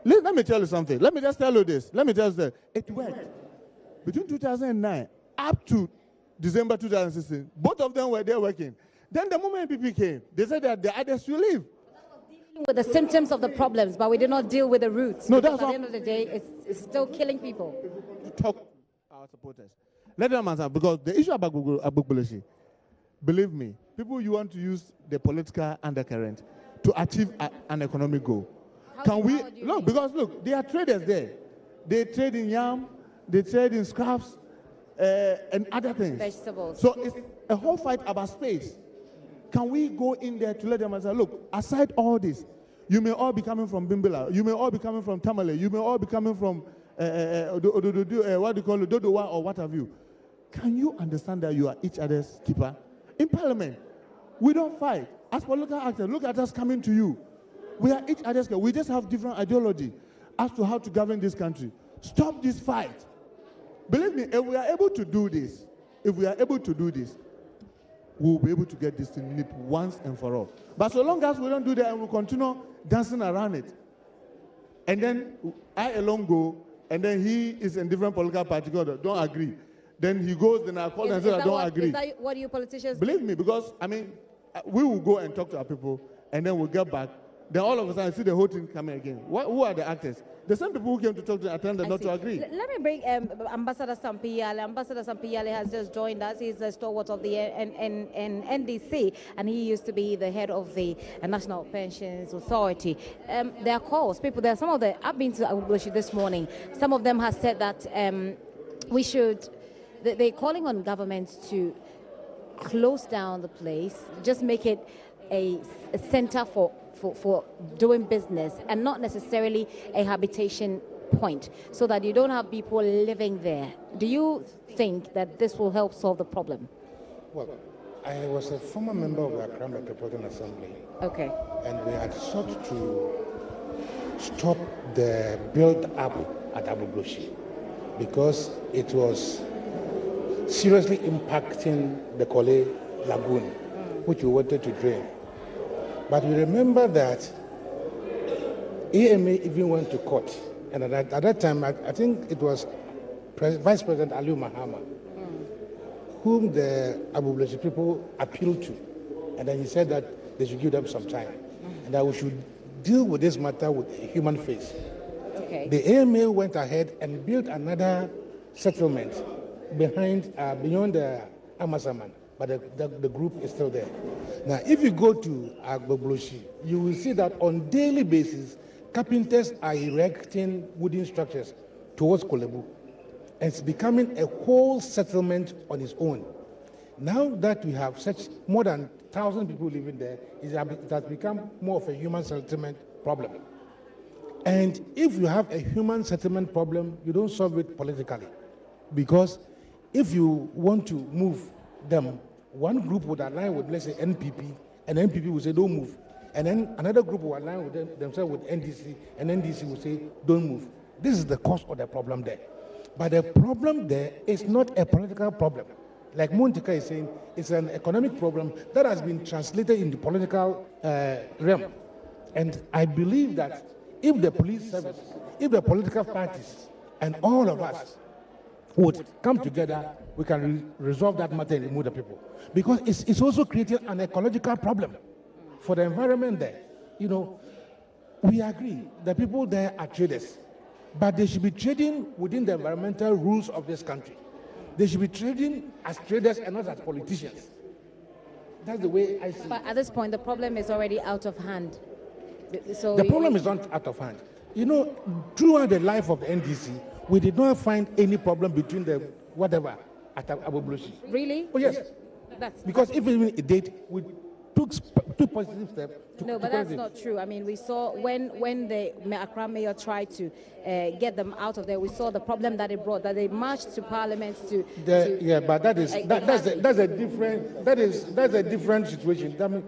Let me tell you something. Let me just tell you this. Let me just say, it worked. Between 2009 up to December 2016, both of them were there working. Then the moment NPP came, they said that the others will leave. Dealing with the symptoms of the problems, but we did not deal with the roots. No, that's that's at the end of the day, it's still killing people. To talk to our supporters. Let them answer, because the issue about Agbogbloshie, believe me, people, you want to use the political undercurrent to achieve an economic goal. Can we look? Because look, there are traders there. They trade in yam, they trade in scraps, and other things. Vegetables. So it's a whole fight about space. Can we go in there to let them answer? Look, aside all this, you may all be coming from Bimbila, you may all be coming from Tamale, you may all be coming from what do you call it, Dodowa or what have you. Can you understand that you are each other's keeper? In Parliament, we don't fight. As political actors, look at us coming to you. We are each other's keeper. We just have different ideology as to how to govern this country. Stop this fight. Believe me, if we are able to do this, we'll be able to get this thing nipped once and for all. But so long as we don't do that and we continue dancing around it, and then I alone go, and then he is in different political party, don't agree. Then he goes, then I call and say, I don't agree. Is that what you politicians Believe me, because, I mean, we will go and talk to our people, and then we'll get back Then all of a sudden I see the whole thing coming again. Who are the actors? The same people who came to talk to attended not to agree. Let me bring Ambassador Sampiyale. Ambassador Sampiyale has just joined us. He's the stalwart of the NDC, and he used to be the head of the National Pensions Authority. There are calls, people. There are some of the. I've been to Agbogbloshie this morning. Some of them have said that we should. They're calling on governments to close down the place, just make it a center for doing business and not necessarily a habitation point, so that you don't have people living there. Do you think that this will help solve the problem? Well, I was a former member of the Accra Metropolitan Assembly. Okay. And we had sought to stop the build-up at Agbogbloshie because it was seriously impacting the Kole Lagoon, which we wanted to drain. But we remember that AMA even went to court. And at that time, I think it was Vice President Ali Mahama, whom the Agbogbloshie people appealed to. And then he said that they should give them some time. And that we should deal with this matter with a human face. Okay. The AMA went ahead and built another settlement beyond the Amasaman. But the group is still there. Now, if you go to Agbogbloshie, you will see that on daily basis, carpenters are erecting wooden structures towards Kolebu. And it's becoming a whole settlement on its own. Now that we have such more than 1,000 people living there, it has become more of a human settlement problem. And if you have a human settlement problem, you don't solve it politically. Because if you want to move them, one group would align with, let's say, NPP, and NPP would say, don't move. And then another group will align with themselves with NDC, and NDC will say, don't move. This is the cause of the problem there. But the problem there is not a political problem. Like Montika is saying, it's an economic problem that has been translated in the political realm. And I believe that if the police service, if the political parties, and all of us would come together, we can resolve that matter and remove the people. Because it's also creating an ecological problem for the environment there. You know, we agree the people there are traders, but they should be trading within the environmental rules of this country. They should be trading as traders and not as politicians. That's the way I see it. But at this point, the problem is already out of hand. So the problem is not out of hand. You know, throughout the life of the NDC, we did not find any problem between the whatever at Agbogbloshie. Really? Oh, yes. Because if even it did, we took two positive steps. No, but that's not true. I mean, we saw when the Accra mayor tried to get them out of there, we saw the problem that it brought, that they marched to parliament to yeah, but that's a different situation. I mean,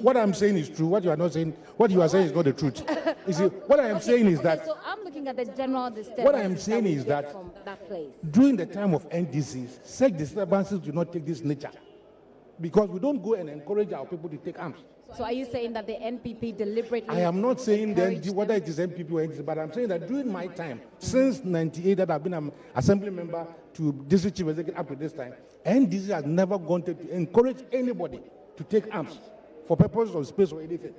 what I'm saying is true. What you are not saying, what you are saying is not the truth. You see, what I am saying is that. So I'm looking at the general disturbance. What I am saying is that from that place. During the time of NDCs, such disturbances do not take this nature, because we don't go and encourage our people to take arms. So are you saying that the NPP deliberately... I am not saying that whether it is NPP or NDC, but I'm saying that during my time, since 98 that I've been an assembly member to district chief executive up to this time, NDC has never wanted to encourage anybody to take arms for purposes of space or anything.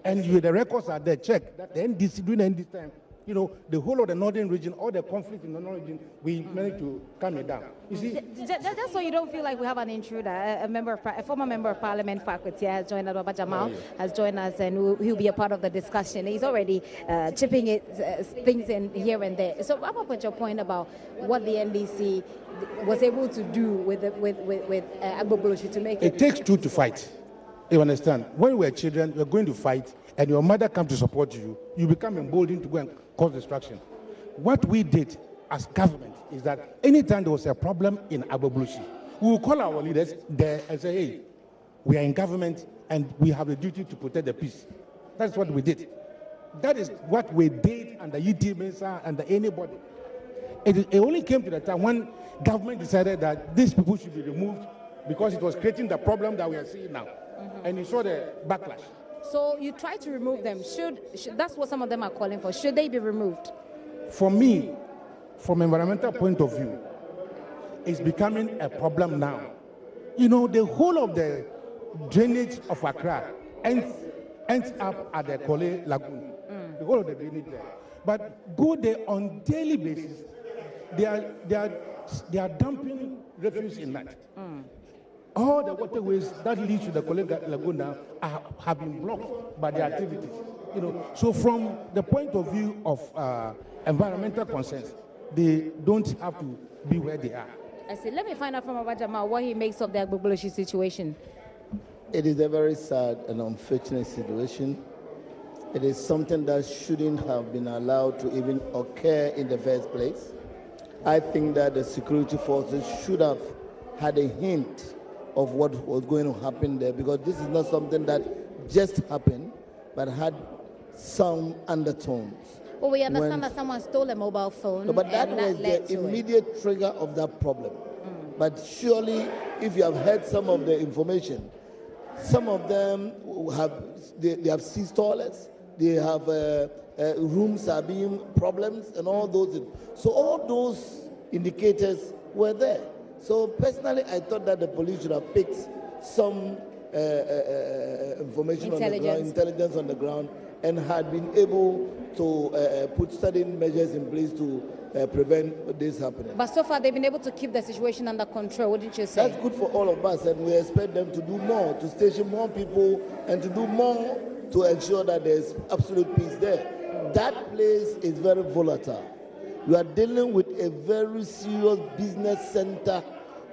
And the records are there, check. The NDC, during the NDC time, you know, the whole of the northern region, all the conflict in the northern region, we managed to calm it down. You see, just so you don't feel like we have an intruder, a former member of parliament faculty has joined us, Baba Jamal has joined us, and he'll be a part of the discussion. He's already chipping things in here and there. So I'm up with your point about what the NDC was able to do with Agbogbloshie to make it. It takes two to fight. You understand? When we were children, we were going to fight, and your mother comes to support you, you become emboldened to go and cause destruction. What we did as government is that anytime there was a problem in Agbogbloshie, we will call our leaders there and say, hey, we are in government and we have the duty to protect the peace. That's what we did. That is what we did under UT Mensah, under anybody. It only came to the time when government decided that these people should be removed because it was creating the problem that we are seeing now. And you saw the backlash. So you try to remove them. Should that's what some of them are calling for. Should they be removed? For me, from an environmental point of view, it's becoming a problem now. You know, the whole of the drainage of Accra ends ends up at the Kole Lagoon because of the drainage there. But go there on daily basis. They are dumping refuse in that. All the waterways that lead to the Kole Lagoon now have been blocked by the activities. So from the point of view of environmental concerns, they don't have to be where they are. I see. Let me find out from Abajama what he makes of the Agbogbloshie situation. It is a very sad and unfortunate situation. It is something that shouldn't have been allowed to even occur in the first place. I think that the security forces should have had a hint of what was going to happen there, because this is not something that just happened, but had some undertones. Well, we understand that someone stole a mobile phone. No, but that was the immediate trigger of that problem. But surely, if you have heard some of the information, some of them they have seized toilets, they have rooms are being problems and all those things. So all those indicators were there. So personally, I thought that the police should have picked some information on the ground, intelligence on the ground, and had been able to put certain measures in place to prevent this happening. But so far, they've been able to keep the situation under control, wouldn't you say? That's good for all of us, and we expect them to do more, to station more people, and to do more to ensure that there's absolute peace there. That place is very volatile. You are dealing with a very serious business center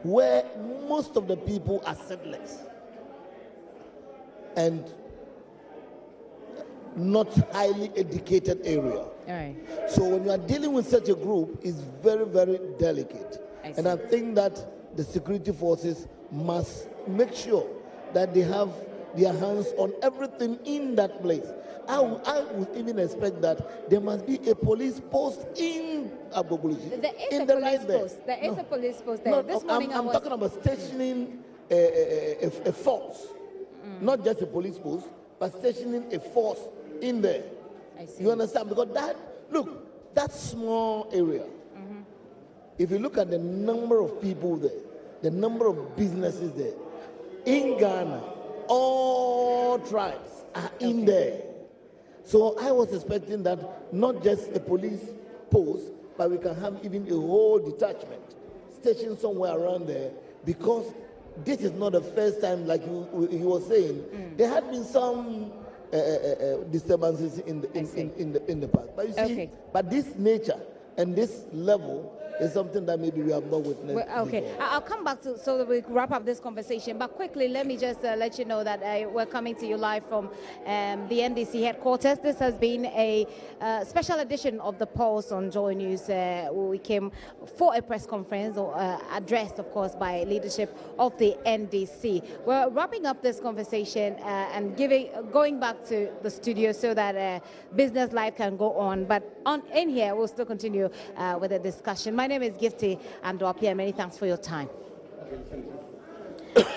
where most of the people are settlers and not highly educated area. All right. So when you are dealing with such a group, it's very, very delicate. And I think that the security forces must make sure that they have their hands on everything in that place. I would even expect that there must be a police post in Agbogbloshie. There is a police post. There is a police post there. This morning I'm talking about stationing a force, not just a police post, but stationing a force in there. I see. You understand? Because that small area, if you look at the number of people there, the number of businesses there, in Ghana, all tribes are in there. So I was expecting that not just a police post, but we can have even a whole detachment stationed somewhere around there, because this is not the first time, like he was saying. There had been some disturbances in the past. But you see, but this nature and this level is something that maybe we have not witnessed. Well, okay, before. I'll come back to so that we wrap up this conversation. But quickly, let me just let you know that we're coming to you live from the NDC headquarters. This has been a special edition of the Pulse on Joy News. We came for a press conference, addressed, of course, by leadership of the NDC. We're wrapping up this conversation and going back to the studio so that business life can go on. But in here, we'll still continue with the discussion. My name is Gifty and many thanks for your time.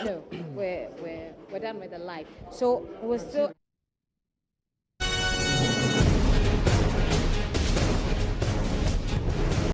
No, we're done with the live. So we're still